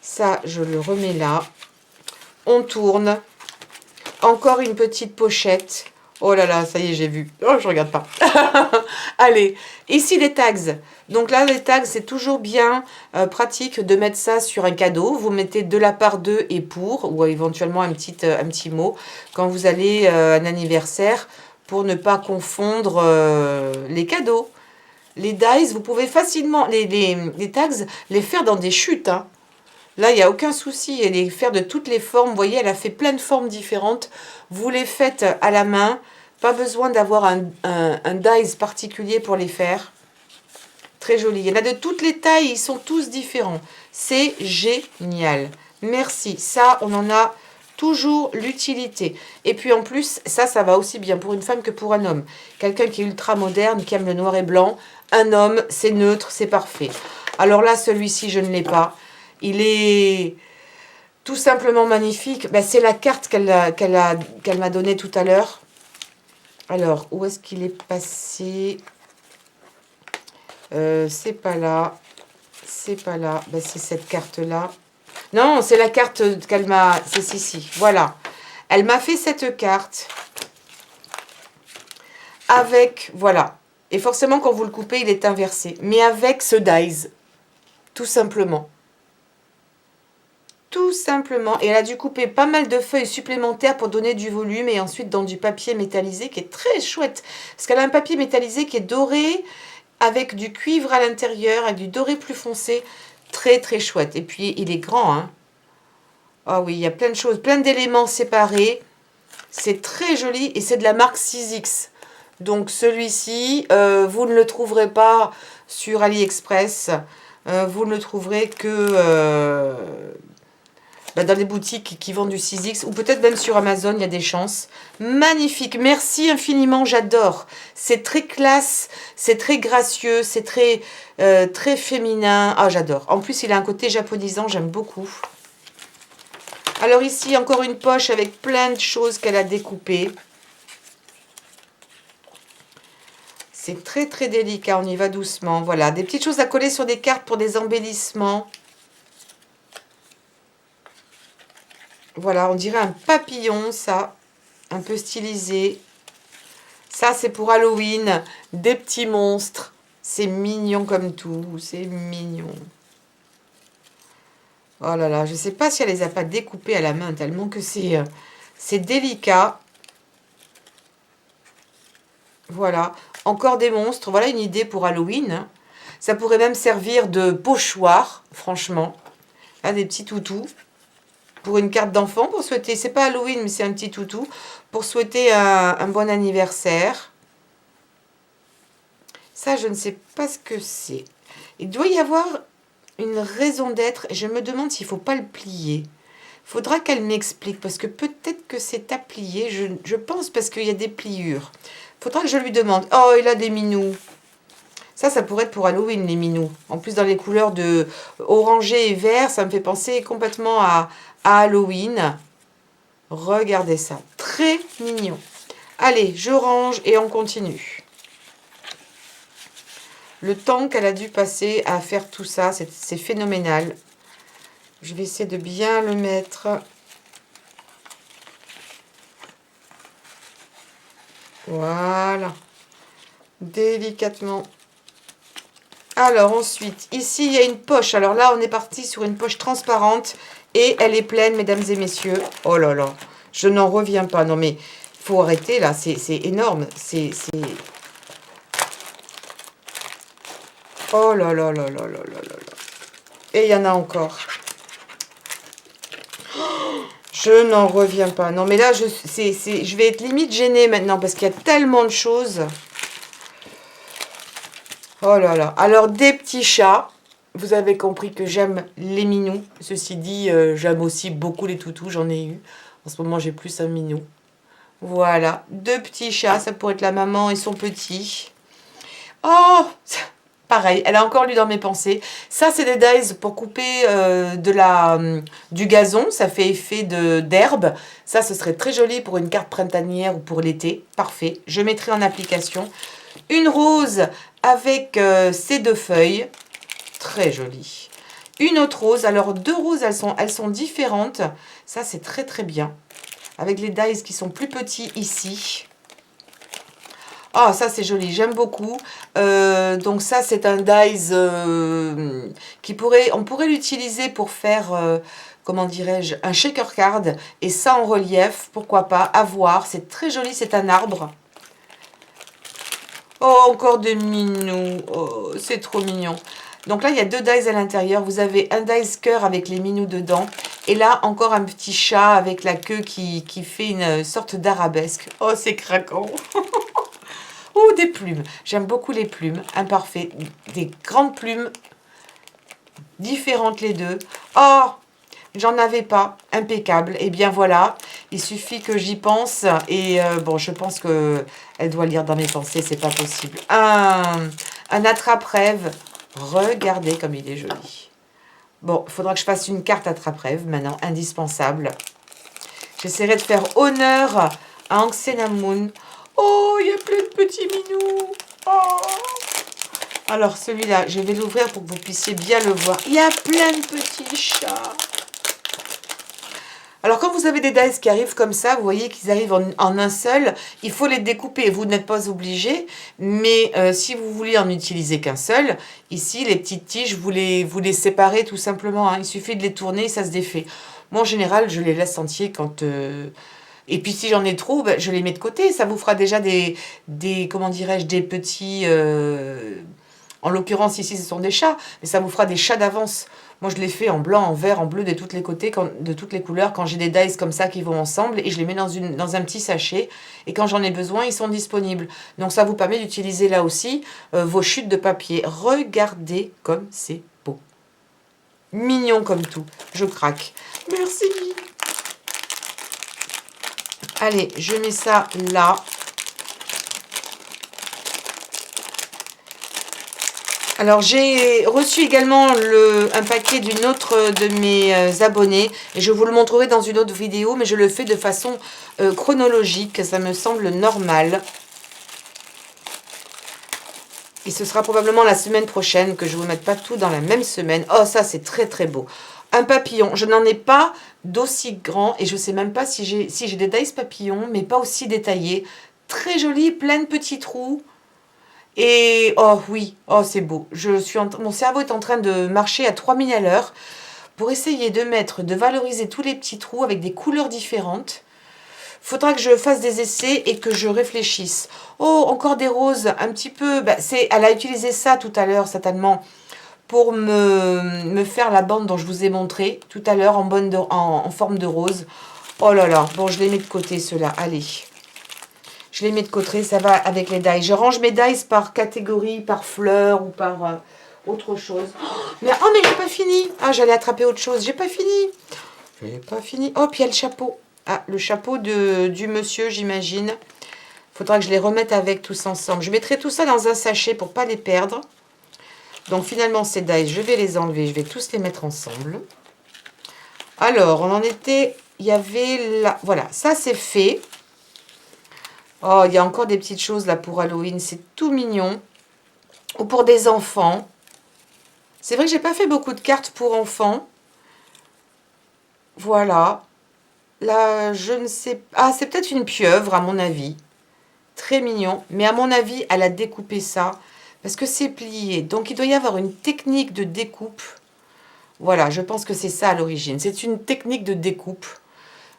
Ça, je le remets là. On tourne. Encore une petite pochette. Oh là là, ça y est, j'ai vu. Oh, je regarde pas. Allez, ici les tags. Donc là, les tags, c'est toujours bien pratique de mettre ça sur un cadeau. Vous mettez de la part de et pour, ou éventuellement un petit mot, quand vous allez à un anniversaire, pour ne pas confondre les cadeaux. Les dies, vous pouvez facilement, les tags, les faire dans des chutes. Hein. Là, il n'y a aucun souci. Et les faire de toutes les formes. Vous voyez, elle a fait plein de formes différentes. Vous les faites à la main. Pas besoin d'avoir un dies particulier pour les faire. Très joli. Il y en a de toutes les tailles. Ils sont tous différents. C'est génial. Merci. Ça, on en a toujours l'utilité. Et puis en plus, ça va aussi bien pour une femme que pour un homme. Quelqu'un qui est ultra moderne, qui aime le noir et blanc. Un homme, c'est neutre, c'est parfait. Alors là, celui-ci, je ne l'ai pas. Il est tout simplement magnifique. Ben, c'est la carte qu'elle m'a donnée tout à l'heure. Alors, où est-ce qu'il est passé? C'est pas là. C'est pas là. Ben, c'est cette carte-là. Non, c'est la carte qu'elle m'a... C'est ici. Voilà. Elle m'a fait cette carte. Avec... Voilà. Et forcément, quand vous le coupez, il est inversé. Mais avec ce dies. Tout simplement. Tout simplement. Et elle a dû couper pas mal de feuilles supplémentaires pour donner du volume. Et ensuite dans du papier métallisé qui est très chouette. Parce qu'elle a un papier métallisé qui est doré avec du cuivre à l'intérieur, avec du doré plus foncé. Très très chouette. Et puis il est grand. Hein. Ah oui, il y a plein de choses, plein d'éléments séparés. C'est très joli et c'est de la marque 6X. Donc celui-ci, vous ne le trouverez pas sur AliExpress. Vous ne le trouverez que... dans les boutiques qui vendent du 6X ou peut-être même sur Amazon, il y a des chances. Magnifique, merci infiniment, j'adore. C'est très classe, c'est très gracieux, c'est très, très féminin. Ah, j'adore. En plus, il a un côté japonisant, j'aime beaucoup. Alors ici, encore une poche avec plein de choses qu'elle a découpées. C'est très très délicat, on y va doucement. Voilà, des petites choses à coller sur des cartes pour des embellissements. Voilà, on dirait un papillon, ça. Un peu stylisé. Ça, c'est pour Halloween. Des petits monstres. C'est mignon comme tout. C'est mignon. Oh là là, je ne sais pas si elle les a pas découpés à la main, tellement que c'est délicat. Voilà. Encore des monstres. Voilà une idée pour Halloween. Ça pourrait même servir de pochoir, franchement. Là, des petits toutous. Pour une carte d'enfant, pour souhaiter, c'est pas Halloween, mais c'est un petit toutou, pour souhaiter un bon anniversaire. Ça, je ne sais pas ce que c'est. Il doit y avoir une raison d'être, et je me demande s'il ne faut pas le plier. Il faudra qu'elle m'explique, parce que peut-être que c'est à plier, je pense, parce qu'il y a des pliures. Il faudra que je lui demande. Oh, il a des minous. Ça pourrait être pour Halloween, les minous. En plus, dans les couleurs de orangé et vert, ça me fait penser complètement à Halloween. Regardez ça. Très mignon. Allez, je range et on continue. Le temps qu'elle a dû passer à faire tout ça, c'est phénoménal. Je vais essayer de bien le mettre. Voilà. Délicatement. Alors ensuite, ici il y a une poche. Alors là, on est parti sur une poche transparente et elle est pleine, mesdames et messieurs. Oh là là, je n'en reviens pas. Non mais, faut arrêter là, c'est énorme. Oh là là là là là là là là. Et il y en a encore. Je n'en reviens pas. Non mais là, je vais être limite gênée maintenant parce qu'il y a tellement de choses. Oh là là. Alors, des petits chats. Vous avez compris que j'aime les minous. Ceci dit, j'aime aussi beaucoup les toutous. J'en ai eu. En ce moment, j'ai plus un minou. Voilà. Deux petits chats. Ça pourrait être la maman et son petit. Oh, pareil. Elle a encore lu dans mes pensées. Ça, c'est des dies pour couper du gazon. Ça fait effet d'herbe. Ça, ce serait très joli pour une carte printanière ou pour l'été. Parfait. Je mettrai en application. Une rose avec ces deux feuilles, très jolie. Une autre rose, alors deux roses, elles sont différentes. Ça, c'est très très bien. Avec les dies qui sont plus petits ici. Ah, ça c'est joli, j'aime beaucoup. Donc ça, c'est un dies on pourrait l'utiliser pour faire, comment dirais-je, un shaker card. Et ça en relief, pourquoi pas, à voir. C'est très joli, c'est un arbre. Oh, encore des minous. Oh, c'est trop mignon. Donc là, il y a 2 dies à l'intérieur. Vous avez un dice cœur avec les minous dedans. Et là, encore un petit chat avec la queue qui fait une sorte d'arabesque. Oh, c'est craquant. Oh, des plumes. J'aime beaucoup les plumes. Imparfait. Des grandes plumes. Différentes les deux. Oh, j'en avais pas. Impeccable. Et bien voilà. Il suffit que j'y pense. Et bon, je pense que elle doit lire dans mes pensées. C'est pas possible. Un attrape-rêve. Regardez comme il est joli. Bon, il faudra que je fasse une carte attrape-rêve maintenant. Indispensable. J'essaierai de faire honneur à Anxenamun. Oh, il y a plein de petits minous. Oh. Alors, celui-là, je vais l'ouvrir pour que vous puissiez bien le voir. Il y a plein de petits chats. Alors, quand vous avez des dice qui arrivent comme ça, vous voyez qu'ils arrivent en un seul, il faut les découper. Vous n'êtes pas obligé, mais si vous voulez en utiliser qu'un seul, ici, les petites tiges, vous les séparez tout simplement. Hein. Il suffit de les tourner et ça se défait. Moi, en général, je les laisse entiers quand... Et puis, si j'en ai trop, ben, je les mets de côté. Ça vous fera déjà des comment dirais-je, des petits... En l'occurrence, ici, ce sont des chats, mais ça vous fera des chats d'avance. Moi, je les fais en blanc, en vert, en bleu, de tous les côtés, de toutes les couleurs, quand j'ai des dice comme ça qui vont ensemble, et je les mets dans un petit sachet, et quand j'en ai besoin, ils sont disponibles. Donc, ça vous permet d'utiliser là aussi vos chutes de papier. Regardez comme c'est beau. Mignon comme tout. Je craque. Merci. Allez, je mets ça là. Alors, j'ai reçu également un paquet d'une autre de mes abonnés. Et je vous le montrerai dans une autre vidéo, mais je le fais de façon chronologique. Ça me semble normal. Et ce sera probablement la semaine prochaine que je ne vous mette pas tout dans la même semaine. Oh, ça, c'est très, très beau. Un papillon. Je n'en ai pas d'aussi grand. Et je ne sais même pas si j'ai des dice papillons, mais pas aussi détaillés. Très joli, plein de petits trous. Et oh oui, oh c'est beau. Mon cerveau est en train de marcher à 3000 à l'heure pour essayer de valoriser tous les petits trous avec des couleurs différentes. Faudra que je fasse des essais et que je réfléchisse. Oh, encore des roses, un petit peu. Bah, elle a utilisé ça tout à l'heure, certainement, pour me faire la bande dont je vous ai montré tout à l'heure en forme de rose. Oh là là, bon, je les mets de côté, ceux-là. Allez. Je les mets de côté, ça va avec les dies. Je range mes dies par catégorie, par fleur ou par autre chose. Mais j'ai pas fini. Ah, j'allais attraper autre chose. J'ai pas fini. J'ai pas fini. Oh, puis il y a le chapeau. Ah, le chapeau du monsieur, j'imagine. Faudra que je les remette avec tous ensemble. Je mettrai tout ça dans un sachet pour pas les perdre. Donc finalement, ces dies, je vais les enlever. Je vais tous les mettre ensemble. Alors, on en était... Il y avait là... Voilà, ça c'est fait. Oh, il y a encore des petites choses là pour Halloween. C'est tout mignon. Ou pour des enfants. C'est vrai que j'ai pas fait beaucoup de cartes pour enfants. Voilà. Là, je ne sais pas. Ah, c'est peut-être une pieuvre, à mon avis. Très mignon. Mais à mon avis, elle a découpé ça. Parce que c'est plié. Donc, il doit y avoir une technique de découpe. Voilà, je pense que c'est ça à l'origine. C'est une technique de découpe.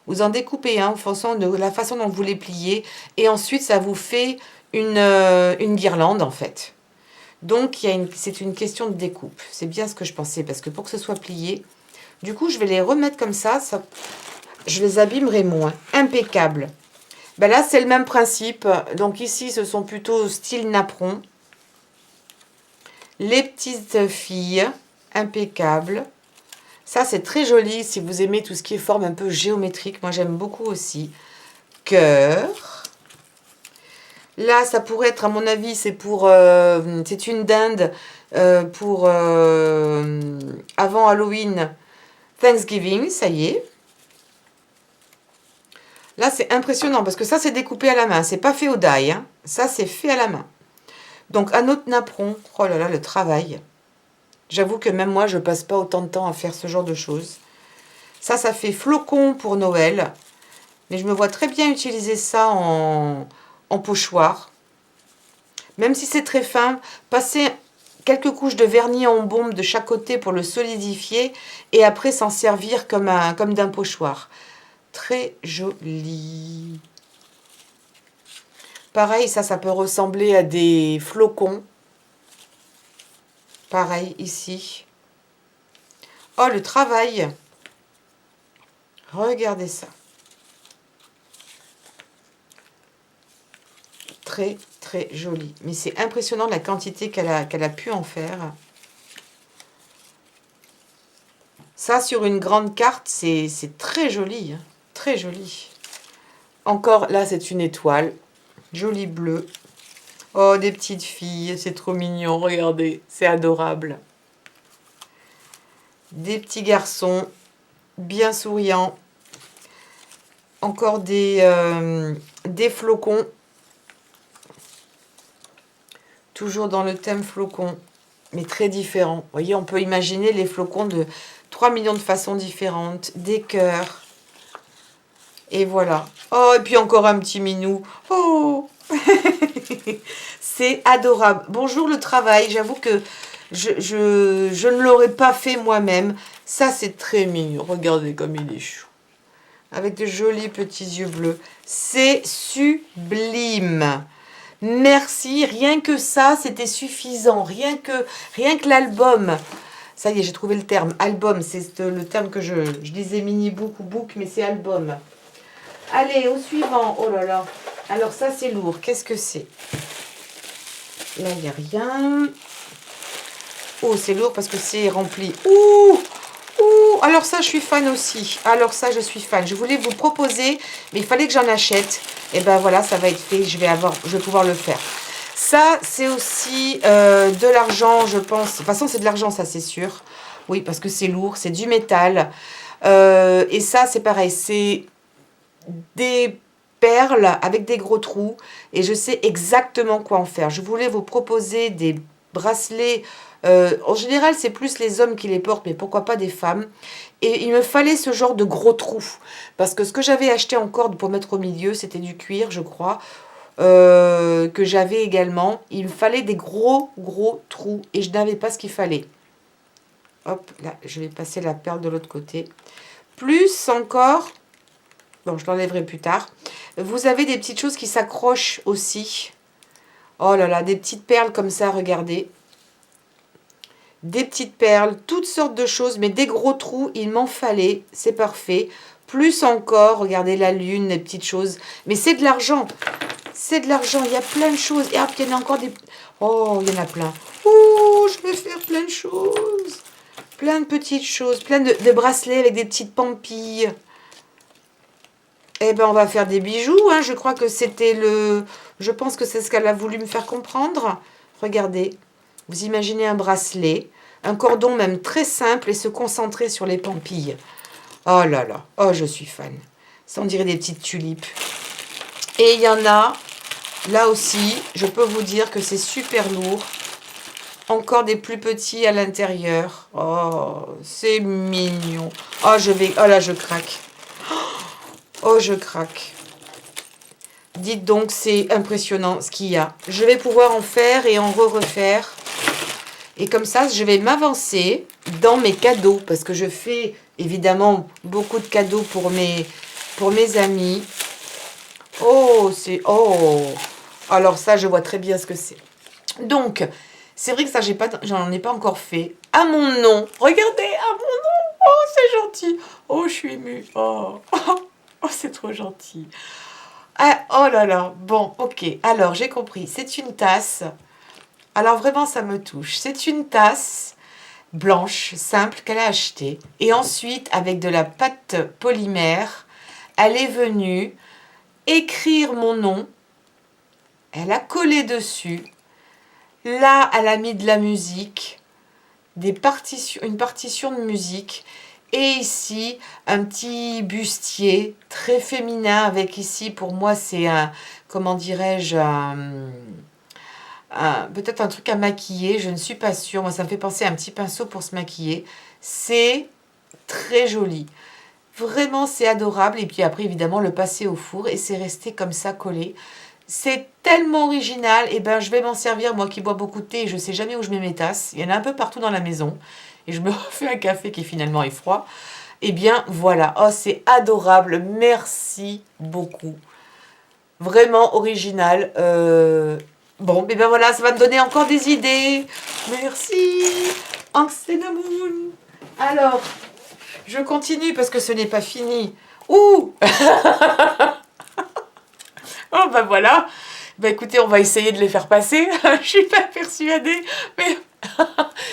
Vous en découpez un en fonction de la façon dont vous les pliez. Et ensuite, ça vous fait une guirlande, en fait. Donc, c'est une question de découpe. C'est bien ce que je pensais. Parce que pour que ce soit plié, du coup, je vais les remettre comme ça. Je les abîmerai moins. Impeccable. Ben là, c'est le même principe. Donc ici, ce sont plutôt style napperon. Les petites filles. Impeccable. Ça, c'est très joli si vous aimez tout ce qui est forme un peu géométrique. Moi, j'aime beaucoup aussi. Cœur. Là, ça pourrait être, à mon avis, c'est une dinde pour avant Halloween, Thanksgiving, ça y est. Là, c'est impressionnant parce que ça, c'est découpé à la main. C'est pas fait au die. Hein. Ça, c'est fait à la main. Donc, un autre napperon. Oh là là, le travail. J'avoue que même moi, je passe pas autant de temps à faire ce genre de choses. Ça fait flocon pour Noël. Mais je me vois très bien utiliser ça en pochoir. Même si c'est très fin, passer quelques couches de vernis en bombe de chaque côté pour le solidifier. Et après, s'en servir comme d'un pochoir. Très joli. Pareil, ça peut ressembler à des flocons. Pareil, ici. Oh, le travail. Regardez ça. Très, très joli. Mais c'est impressionnant la quantité qu'elle a pu en faire. Ça, sur une grande carte, c'est très joli. Hein. Très joli. Encore, là, c'est une étoile. Joli bleu. Oh, des petites filles. C'est trop mignon. Regardez. C'est adorable. Des petits garçons. Bien souriants. Encore des flocons. Toujours dans le thème flocon. Mais très différent. Vous voyez, on peut imaginer les flocons de 3 millions de façons différentes. Des cœurs. Et voilà. Oh, et puis encore un petit minou. Oh c'est adorable. Bonjour le travail. J'avoue que je ne l'aurais pas fait moi-même. Ça, c'est très mignon. Regardez comme il est chou. Avec de jolis petits yeux bleus. C'est sublime. Merci. Rien que ça, c'était suffisant. Rien que l'album. Ça y est, j'ai trouvé le terme. Album, c'est le terme que je disais mini-book ou book, mais c'est album. Allez, au suivant. Oh là là. Alors ça, c'est lourd. Qu'est-ce que c'est? Là, il n'y a rien. Oh, c'est lourd parce que c'est rempli. Ouh! Ouh! Alors ça, je suis fan aussi. Alors ça, je suis fan. Je voulais vous proposer, mais il fallait que j'en achète. Et ben voilà, ça va être fait. Je vais pouvoir le faire. Ça, c'est aussi de l'argent, je pense. De toute façon, c'est de l'argent, ça, c'est sûr. Oui, parce que c'est lourd. C'est du métal. Et ça, c'est pareil. C'est des perles avec des gros trous et je sais exactement quoi en faire. Je voulais vous proposer des bracelets. En général, c'est plus les hommes qui les portent, mais pourquoi pas des femmes. Et il me fallait ce genre de gros trous. Parce que ce que j'avais acheté en corde pour mettre au milieu, c'était du cuir, je crois, que j'avais également. Il me fallait des gros trous et je n'avais pas ce qu'il fallait. Hop, là, je vais passer la perle de l'autre côté. Plus encore... Bon, je l'enlèverai plus tard. Vous avez des petites choses qui s'accrochent aussi. Oh là là, des petites perles comme ça, regardez. Des petites perles, toutes sortes de choses, mais des gros trous, il m'en fallait. C'est parfait. Plus encore, regardez la lune, les petites choses. Mais c'est de l'argent. C'est de l'argent, il y a plein de choses. Et hop, il y en a encore des... Oh, il y en a plein. Oh, je vais faire plein de choses. Plein de petites choses, plein de bracelets avec des petites pampilles. Eh ben, on va faire des bijoux. Hein. Je crois que c'était le... Je pense que c'est ce qu'elle a voulu me faire comprendre. Regardez. Vous imaginez un bracelet, un cordon même très simple et se concentrer sur les pampilles. Oh là là. Oh, je suis fan. Ça, on dirait des petites tulipes. Et il y en a, là aussi, je peux vous dire que c'est super lourd. Encore des plus petits à l'intérieur. Oh, c'est mignon. Oh, oh là, je craque. Oh, je craque. Dites donc, c'est impressionnant ce qu'il y a. Je vais pouvoir en faire et en refaire. Et comme ça, je vais m'avancer dans mes cadeaux. Parce que je fais évidemment beaucoup de cadeaux pour mes amis. Oh, c'est... Oh! Alors ça, je vois très bien ce que c'est. Donc, c'est vrai que ça, j'en ai pas encore fait. À mon nom. Regardez, à mon nom. Oh, c'est gentil. Oh, je suis émue. Oh, oh c'est trop gentil. Ah, oh là là. Bon, ok. Alors, j'ai compris. C'est une tasse. Alors, vraiment, ça me touche. C'est une tasse blanche, simple, qu'elle a achetée. Et ensuite, avec de la pâte polymère, elle est venue écrire mon nom. Elle a collé dessus. Là, elle a mis de la musique, une partition de musique. Et ici, un petit bustier très féminin avec ici, pour moi, c'est un, comment dirais-je, peut-être un truc à maquiller, je ne suis pas sûre. Moi, ça me fait penser à un petit pinceau pour se maquiller. C'est très joli. Vraiment, c'est adorable. Et puis après, évidemment, le passer au four et c'est resté comme ça collé. C'est tellement original. Et ben, je vais m'en servir, moi qui bois beaucoup de thé et je ne sais jamais où je mets mes tasses. Il y en a un peu partout dans la maison. Et je me refais un café qui finalement est froid. Eh bien, voilà. Oh, c'est adorable. Merci beaucoup. vraiment original. Bon, et ben voilà, ça va me donner encore des idées. Merci, Moon. Alors, je continue parce que ce n'est pas fini. Ouh. Oh ben voilà. Ben écoutez, on va essayer de les faire passer. Je suis pas persuadée, mais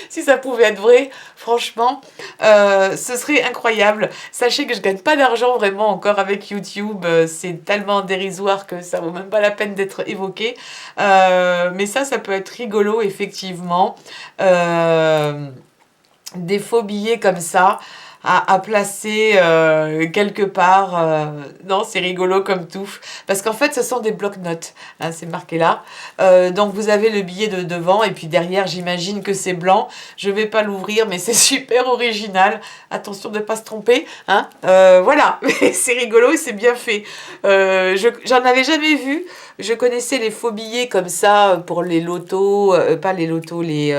si ça pouvait être vrai, franchement, ce serait incroyable. Sachez que je gagne pas d'argent vraiment encore avec YouTube. C'est tellement dérisoire que ça vaut même pas la peine d'être évoqué. Mais ça peut être rigolo, effectivement. Des faux billets comme ça à placer quelque part. Non, c'est rigolo comme tout. Parce qu'en fait, ce sont des blocs-notes. Hein, c'est marqué là. Donc, vous avez le billet de devant. Et puis derrière, j'imagine que c'est blanc. Je vais pas l'ouvrir, mais c'est super original. Attention de ne pas se tromper. Hein. Voilà. C'est rigolo et c'est bien fait. J'en avais jamais vu. Je connaissais les faux billets comme ça pour les lotos. Pas les lotos, les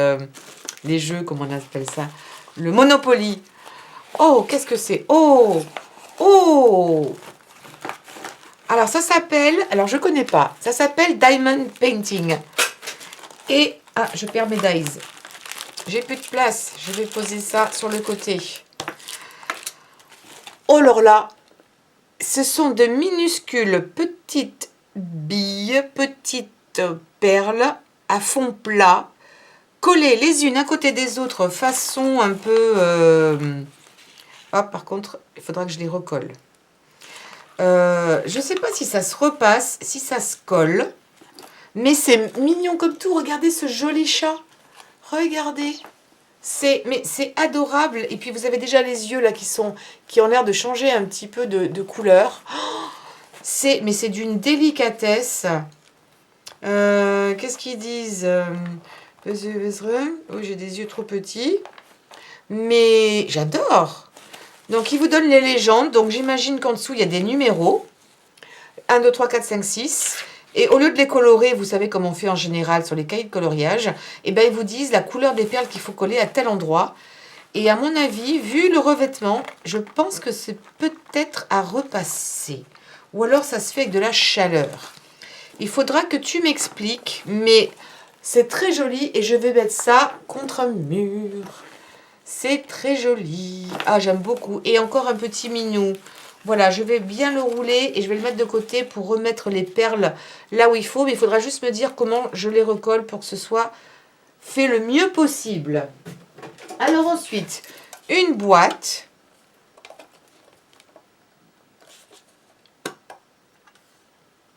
jeux, comment on appelle ça? Le Monopoly. Oh, qu'est-ce que c'est? Oh, oh. Alors, ça s'appelle... Alors, je connais pas. Ça s'appelle Diamond Painting. Et... Ah, je perds mes dies. J'ai plus de place. Je vais poser ça sur le côté. Oh, alors là, ce sont de minuscules petites billes, petites perles à fond plat, collées les unes à côté des autres, façon un peu... Ah, par contre, il faudra que je les recolle. Je ne sais pas si ça se repasse, si ça se colle. Mais c'est mignon comme tout. Regardez ce joli chat. Regardez. Mais c'est adorable. Et puis vous avez déjà les yeux là qui ont l'air de changer un petit peu de couleur. Mais c'est d'une délicatesse. Qu'est-ce qu'ils disent? Oh, j'ai des yeux trop petits. Mais j'adore. Donc, il vous donne les légendes. Donc, j'imagine qu'en dessous, il y a des numéros. 1, 2, 3, 4, 5, 6. Et au lieu de les colorer, vous savez comme on fait en général sur les cahiers de coloriage, eh ben, ils vous disent la couleur des perles qu'il faut coller à tel endroit. Et à mon avis, vu le revêtement, je pense que c'est peut-être à repasser. Ou alors, ça se fait avec de la chaleur. Il faudra que tu m'expliques, mais c'est très joli et je vais mettre ça contre un mur. C'est très joli. Ah, j'aime beaucoup. Et encore un petit minou. Voilà, je vais bien le rouler et je vais le mettre de côté pour remettre les perles là où il faut. Mais il faudra juste me dire comment je les recolle pour que ce soit fait le mieux possible. Alors ensuite, une boîte.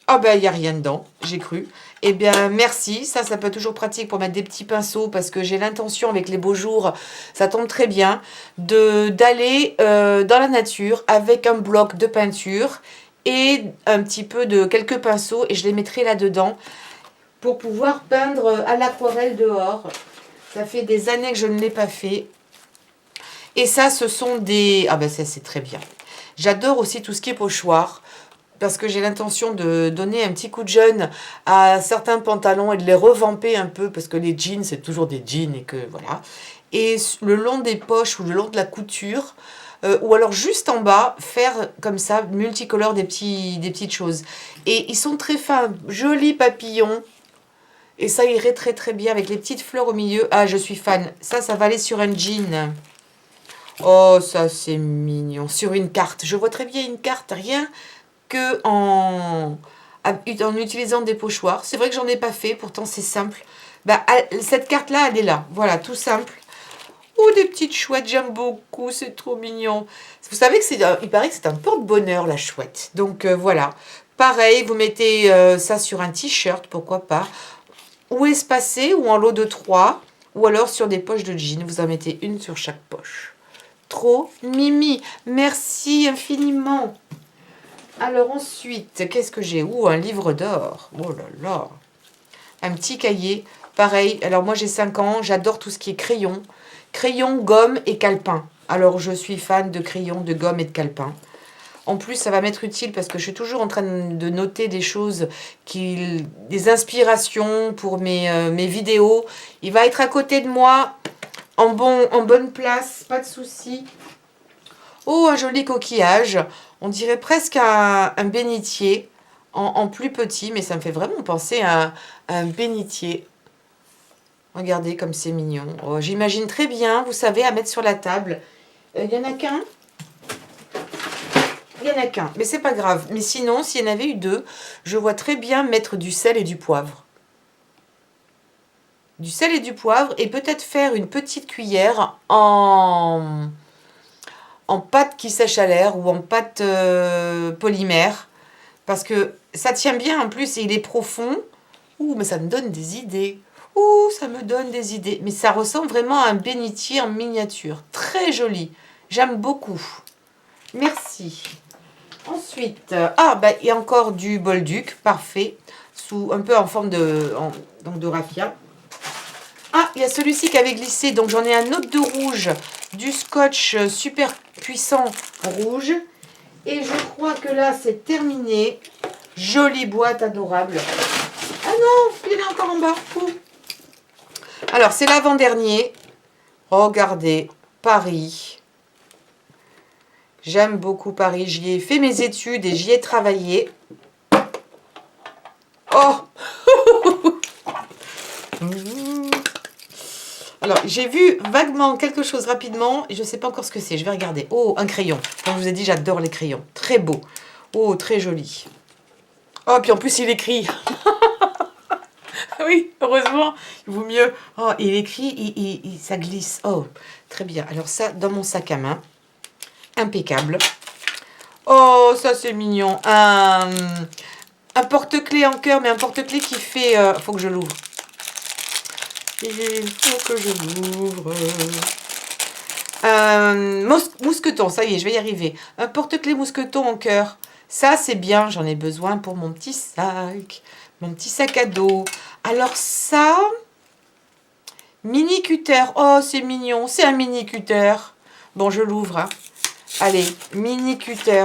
Ah ben, il n'y a rien dedans, j'ai cru. Eh bien, merci. Ça peut être toujours pratique pour mettre des petits pinceaux parce que j'ai l'intention, avec les beaux jours, ça tombe très bien, d'aller dans la nature avec un bloc de peinture et un petit peu de quelques pinceaux et je les mettrai là-dedans pour pouvoir peindre à l'aquarelle dehors. Ça fait des années que je ne l'ai pas fait. Et ça, ce sont des... Ah ben, ça, c'est très bien. J'adore aussi tout ce qui est pochoir, parce que j'ai l'intention de donner un petit coup de jeune à certains pantalons et de les revamper un peu, parce que les jeans, c'est toujours des jeans et que voilà. Et le long des poches ou le long de la couture, ou alors juste en bas, faire comme ça, multicolore des petites choses. Et ils sont très fins, jolis papillons. Et ça irait très très bien avec les petites fleurs au milieu. Ah, je suis fan. Ça va aller sur un jean. Oh, ça c'est mignon. Sur une carte. Je vois très bien une carte, rien que en utilisant des pochoirs. C'est vrai que j'en ai pas fait, pourtant c'est simple. Bah, cette carte-là, elle est là. Voilà, tout simple. Oh, des petites chouettes, j'aime beaucoup, c'est trop mignon. Vous savez que il paraît que c'est un porte-bonheur, la chouette. Donc voilà. Pareil, vous mettez ça sur un t-shirt, pourquoi pas. Ou espacé, ou en lot de 3. Ou alors sur des poches de jean. Vous en mettez une sur chaque poche. Trop mimi. Merci infiniment. Alors ensuite, qu'est-ce que j'ai? Un livre d'or. Oh là là. Un petit cahier. Pareil, alors moi j'ai 5 ans, j'adore tout ce qui est crayon. Crayon, gomme et calepin. Alors je suis fan de crayon, de gomme et de calepin. En plus, ça va m'être utile parce que je suis toujours en train de noter des choses, des inspirations pour mes vidéos. Il va être à côté de moi, en bonne place, pas de souci. Oh, un joli coquillage. On dirait presque un bénitier en plus petit, mais ça me fait vraiment penser à un bénitier. Regardez comme c'est mignon. Oh, j'imagine très bien, vous savez, à mettre sur la table. Il n'y en a qu'un. Il n'y en a qu'un, mais c'est pas grave. Mais sinon, s'il y en avait eu deux, je vois très bien mettre du sel et du poivre. Du sel et du poivre, et peut-être faire une petite cuillère en pâte qui sèche à l'air ou en pâte polymère. Parce que ça tient bien en plus et il est profond. Ouh, mais ça me donne des idées. Ouh, ça me donne des idées. Mais ça ressemble vraiment à un bénitier en miniature. Très joli. J'aime beaucoup. Merci. Ensuite, il y a encore du bolduc, parfait, un peu en forme donc de raffia. Ah, il y a celui-ci qui avait glissé, donc j'en ai un autre de rouge, du scotch super puissant rouge. Et je crois que là, c'est terminé. Jolie boîte, adorable. Ah non, il est encore en bas. Ouh. Alors, c'est l'avant-dernier. Regardez, Paris. J'aime beaucoup Paris. J'y ai fait mes études et j'y ai travaillé. Oh. Alors, j'ai vu vaguement quelque chose rapidement. Et je ne sais pas encore ce que c'est. Je vais regarder. Oh, un crayon. Comme je vous ai dit, j'adore les crayons. Très beau. Oh, très joli. Oh, puis en plus, il écrit. Oui, heureusement. Il vaut mieux. Oh, il écrit, ça glisse. Oh, très bien. Alors ça, dans mon sac à main. Impeccable. Oh, ça c'est mignon. Un porte-clés en cœur, mais un porte-clés qui fait... faut que je l'ouvre. Il faut que je l'ouvre. Mousqueton, ça y est, je vais y arriver. Un porte-clés mousqueton en cœur. Ça, c'est bien, j'en ai besoin pour mon petit sac. Mon petit sac à dos. Alors ça... Mini cutter. Oh, c'est mignon. C'est un mini cutter. Bon, je l'ouvre. Hein. Allez, mini cutter.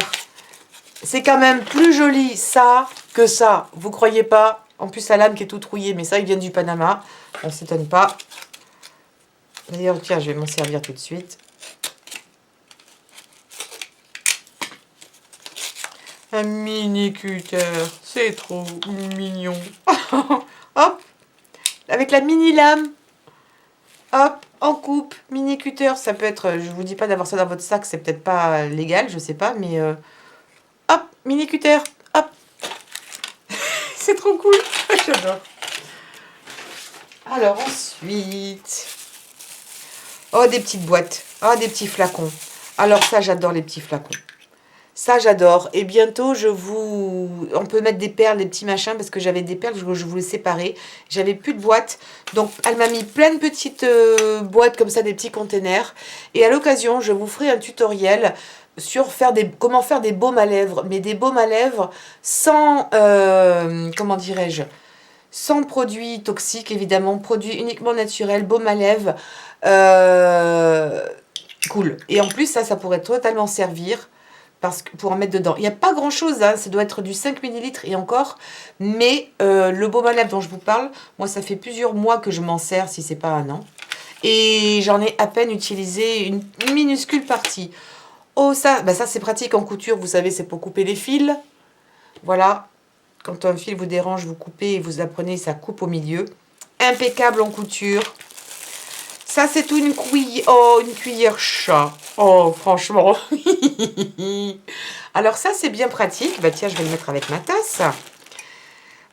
C'est quand même plus joli ça que ça. Vous croyez pas? En plus, la lame qui est toute rouillée. Mais ça, il vient du Panama. On ne s'étonne pas. D'ailleurs, tiens, je vais m'en servir tout de suite. Un mini cutter. C'est trop mignon. Hop. Avec la mini lame. Hop. En coupe. Mini cutter. Ça peut être... Je vous dis pas d'avoir ça dans votre sac. C'est peut-être pas légal. Je sais pas. Mais... hop. Mini cutter. Hop. C'est trop cool. J'adore. Alors ensuite... Oh, des petites boîtes. Oh, des petits flacons. Alors ça, j'adore les petits flacons. Ça, j'adore. Et bientôt, on peut mettre des perles, des petits machins, parce que j'avais des perles, je voulais séparer. J'avais plus de boîtes. Donc, elle m'a mis plein de petites boîtes comme ça, des petits containers. Et à l'occasion, je vous ferai un tutoriel sur comment faire des baumes à lèvres. Mais des baumes à lèvres sans, comment dirais-je, sans produits toxiques, évidemment. Produits uniquement naturels, baume à lèvres. Cool. Et en plus, ça pourrait totalement servir pour en mettre dedans. Il n'y a pas grand chose, hein, ça doit être du 5 ml et encore, mais le baume à lèvres dont je vous parle, moi ça fait plusieurs mois que je m'en sers, si c'est pas un an, et j'en ai à peine utilisé une minuscule partie. Oh ça, ça c'est pratique en couture, vous savez, c'est pour couper les fils. Voilà, quand un fil vous dérange, vous coupez et vous apprenez, ça coupe au milieu. Impeccable en couture. Ça, c'est une cuillère. Oh, une cuillère chat. Oh, franchement. Alors ça, c'est bien pratique. Bah tiens, je vais le mettre avec ma tasse.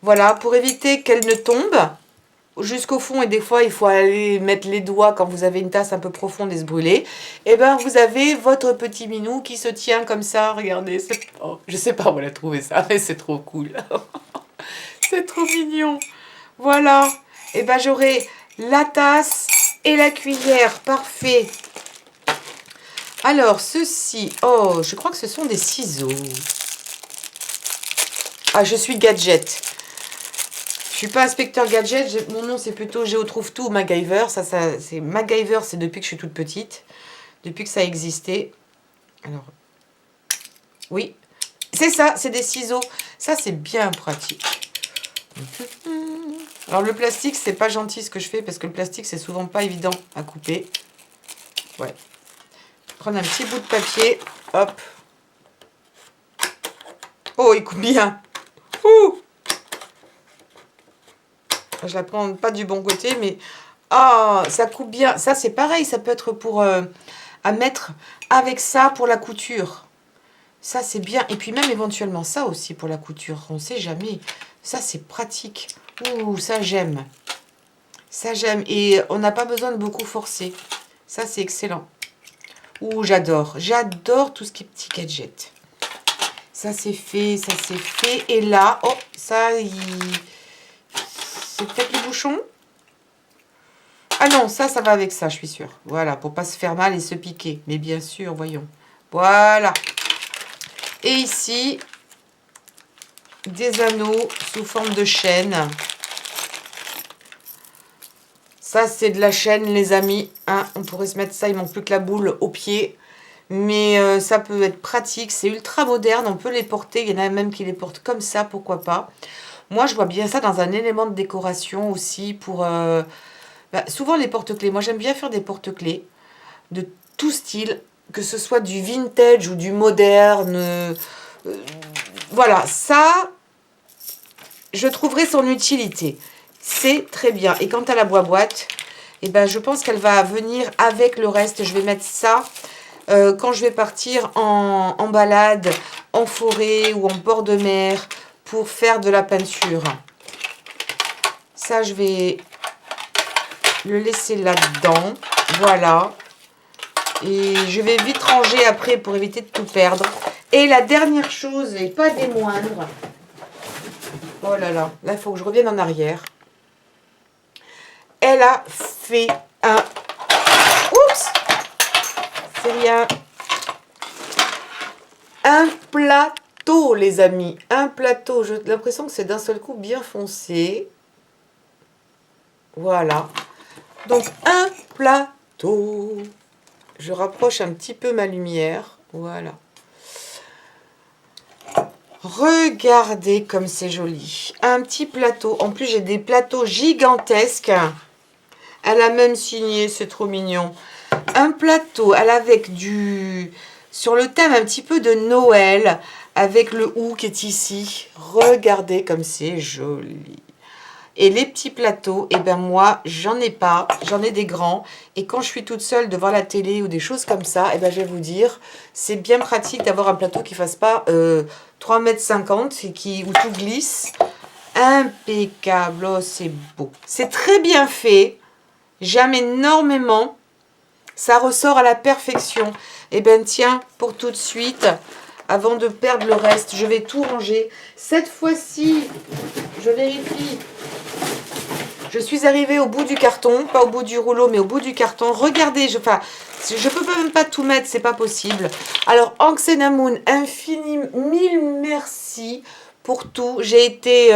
Voilà, pour éviter qu'elle ne tombe jusqu'au fond. Et des fois, il faut aller mettre les doigts quand vous avez une tasse un peu profonde et se brûler. Et ben, vous avez votre petit minou qui se tient comme ça. Regardez. Oh, je sais pas où elle a trouvé ça, mais c'est trop cool. C'est trop mignon. Voilà. Et ben, j'aurai la tasse et la cuillère, parfait. Alors, ceci, oh, je crois que ce sont des ciseaux. Ah, je suis gadget. Je suis pas inspecteur gadget, mon nom c'est plutôt Géo trouve tout ou MacGyver. C'est MacGyver, c'est depuis que je suis toute petite, depuis que ça existait. Alors, oui, c'est ça, c'est des ciseaux. Ça, c'est bien pratique. Alors le plastique, c'est pas gentil ce que je fais parce que le plastique, c'est souvent pas évident à couper. Ouais. Prendre un petit bout de papier. Hop. Oh, il coupe bien. Ouh! Je la prends pas du bon côté, mais... Ah, ça coupe bien. Ça, c'est pareil. Ça peut être pour... à mettre avec ça pour la couture. Ça, c'est bien. Et puis même éventuellement ça aussi pour la couture. On ne sait jamais. Ça, c'est pratique. Ouh, ça, j'aime. Ça, j'aime. Et on n'a pas besoin de beaucoup forcer. Ça, c'est excellent. Ouh, j'adore. J'adore tout ce qui est petit gadget. Ça, c'est fait. Ça, c'est fait. Et là, oh, ça, c'est peut-être le bouchon. Ah non, ça va avec ça, je suis sûre. Voilà, pour pas se faire mal et se piquer. Mais bien sûr, voyons. Voilà. Et ici, des anneaux sous forme de chaîne. Ça, c'est de la chaîne, les amis. Hein, on pourrait se mettre ça, il manque plus que la boule au pied. Mais ça peut être pratique. C'est ultra moderne, on peut les porter. Il y en a même qui les portent comme ça, pourquoi pas. Moi, je vois bien ça dans un élément de décoration aussi pour... souvent les porte-clés. Moi, j'aime bien faire des porte-clés de tout style, que ce soit du vintage ou du moderne. Voilà, ça, je trouverai son utilité. C'est très bien. Et quant à la boîte, eh ben, je pense qu'elle va venir avec le reste. Je vais mettre ça quand je vais partir en balade, en forêt ou en bord de mer pour faire de la peinture. Ça, je vais le laisser là-dedans. Voilà. Et je vais vite ranger après pour éviter de tout perdre. Et la dernière chose, et pas des moindres. Oh là là, là il faut que je revienne en arrière. Elle a fait un... Oups! C'est rien. Un plateau, les amis. Un plateau. J'ai l'impression que c'est d'un seul coup bien foncé. Voilà. Donc, un plateau. Je rapproche un petit peu ma lumière. Voilà. Regardez comme c'est joli. Un petit plateau. En plus, j'ai des plateaux gigantesques. Elle a même signé, c'est trop mignon. Un plateau, elle avec du... Sur le thème un petit peu de Noël, avec le hou qui est ici. Regardez comme c'est joli. Et les petits plateaux, eh ben moi, j'en ai pas. J'en ai des grands. Et quand je suis toute seule devant la télé ou des choses comme ça, eh ben je vais vous dire, c'est bien pratique d'avoir un plateau qui ne fasse pas 3,50 m et qui, où tout glisse. Impeccable. Oh, c'est beau. C'est très bien fait. J'aime énormément. Ça ressort à la perfection. Eh bien, tiens, pour tout de suite, avant de perdre le reste, je vais tout ranger. Cette fois-ci, je vérifie. Je suis arrivée au bout du carton, pas au bout du rouleau, mais au bout du carton. Regardez, je peux même pas tout mettre, c'est pas possible. Alors, Anxenamoun, infiniment, mille merci pour tout. J'ai été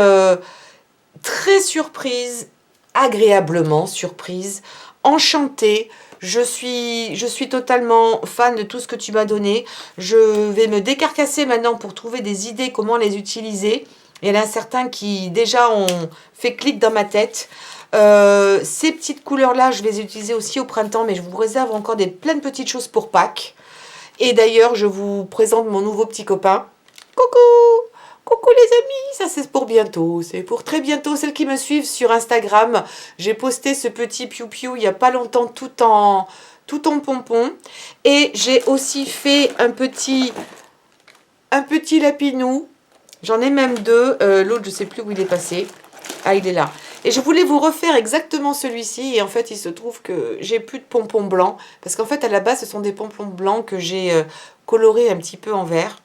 très surprise, agréablement surprise, enchantée. Je suis totalement fan de tout ce que tu m'as donné. Je vais me décarcasser maintenant pour trouver des idées, comment les utiliser. Il y en a certains qui déjà ont fait clic dans ma tête. Ces petites couleurs-là, je vais les utiliser aussi au printemps, mais je vous réserve encore plein de petites choses pour Pâques. Et d'ailleurs, je vous présente mon nouveau petit copain. Coucou! Coucou les amis, ça c'est pour bientôt, c'est pour très bientôt. Celles qui me suivent sur Instagram, j'ai posté ce petit piou-piou il n'y a pas longtemps tout en pompon. Et j'ai aussi fait un petit lapinou. J'en ai même deux. L'autre, je ne sais plus où il est passé. Ah, il est là. Et je voulais vous refaire exactement celui-ci. Et en fait, il se trouve que j'ai plus de pompons blancs. Parce qu'en fait, à la base, ce sont des pompons blancs que j'ai colorés un petit peu en vert.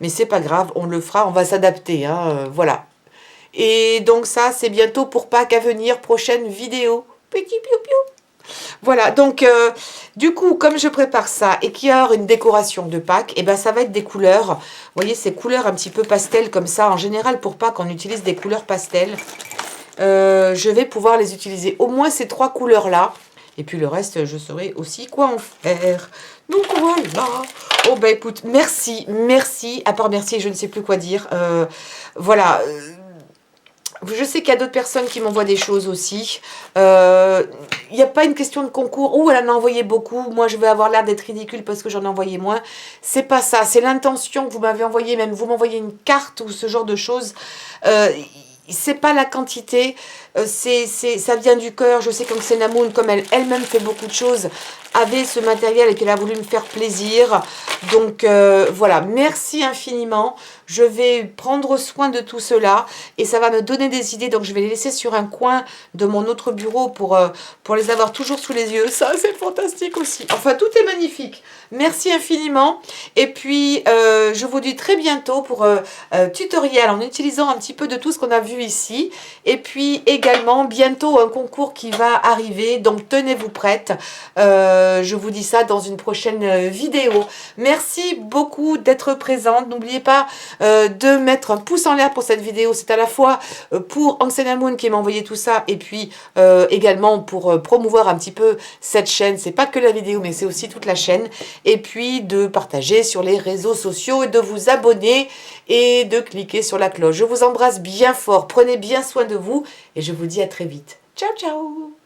Mais c'est pas grave, on le fera, on va s'adapter, hein, voilà. Et donc ça, c'est bientôt pour Pâques à venir, prochaine vidéo. Petit piou-piou. Voilà, donc du coup, comme je prépare ça et qu'il y a une décoration de Pâques, et ben ça va être des couleurs. Vous voyez, ces couleurs un petit peu pastel comme ça. En général, pour Pâques, on utilise des couleurs pastel. Je vais pouvoir les utiliser. Au moins ces trois couleurs-là. Et puis le reste, je saurai aussi quoi en faire. Donc voilà. Oh bah écoute, merci. À part merci, je ne sais plus quoi dire. Voilà. Je sais qu'il y a d'autres personnes qui m'envoient des choses aussi. Il n'y a pas une question de concours. Oh, elle en a envoyé beaucoup. Moi, je vais avoir l'air d'être ridicule parce que j'en ai envoyé moins. C'est pas ça. C'est l'intention que vous m'avez envoyée. Même vous m'envoyez une carte ou ce genre de choses. C'est pas la quantité. Ça vient du cœur. Je sais qu'Angsana Moon, comme elle-même fait beaucoup de choses, avait ce matériel et qu'elle a voulu me faire plaisir. Donc voilà, merci infiniment. Je vais prendre soin de tout cela et ça va me donner des idées. Donc je vais les laisser sur un coin de mon autre bureau pour les avoir toujours sous les yeux. Ça, c'est fantastique aussi. Enfin, tout est magnifique. Merci infiniment. Et puis, je vous dis très bientôt pour tutoriel en utilisant un petit peu de tout ce qu'on a vu ici. Et puis également, bientôt un concours qui va arriver. Donc, tenez-vous prête. Je vous dis ça dans une prochaine vidéo. Merci beaucoup d'être présente. N'oubliez pas de mettre un pouce en l'air pour cette vidéo. C'est à la fois pour Angsana Moon qui m'a envoyé tout ça et puis également pour promouvoir un petit peu cette chaîne. C'est pas que la vidéo mais c'est aussi toute la chaîne. Et puis de partager sur les réseaux sociaux et de vous abonner et de cliquer sur la cloche. Je vous embrasse bien fort. Prenez bien soin de vous et je vous dis à très vite. Ciao, ciao!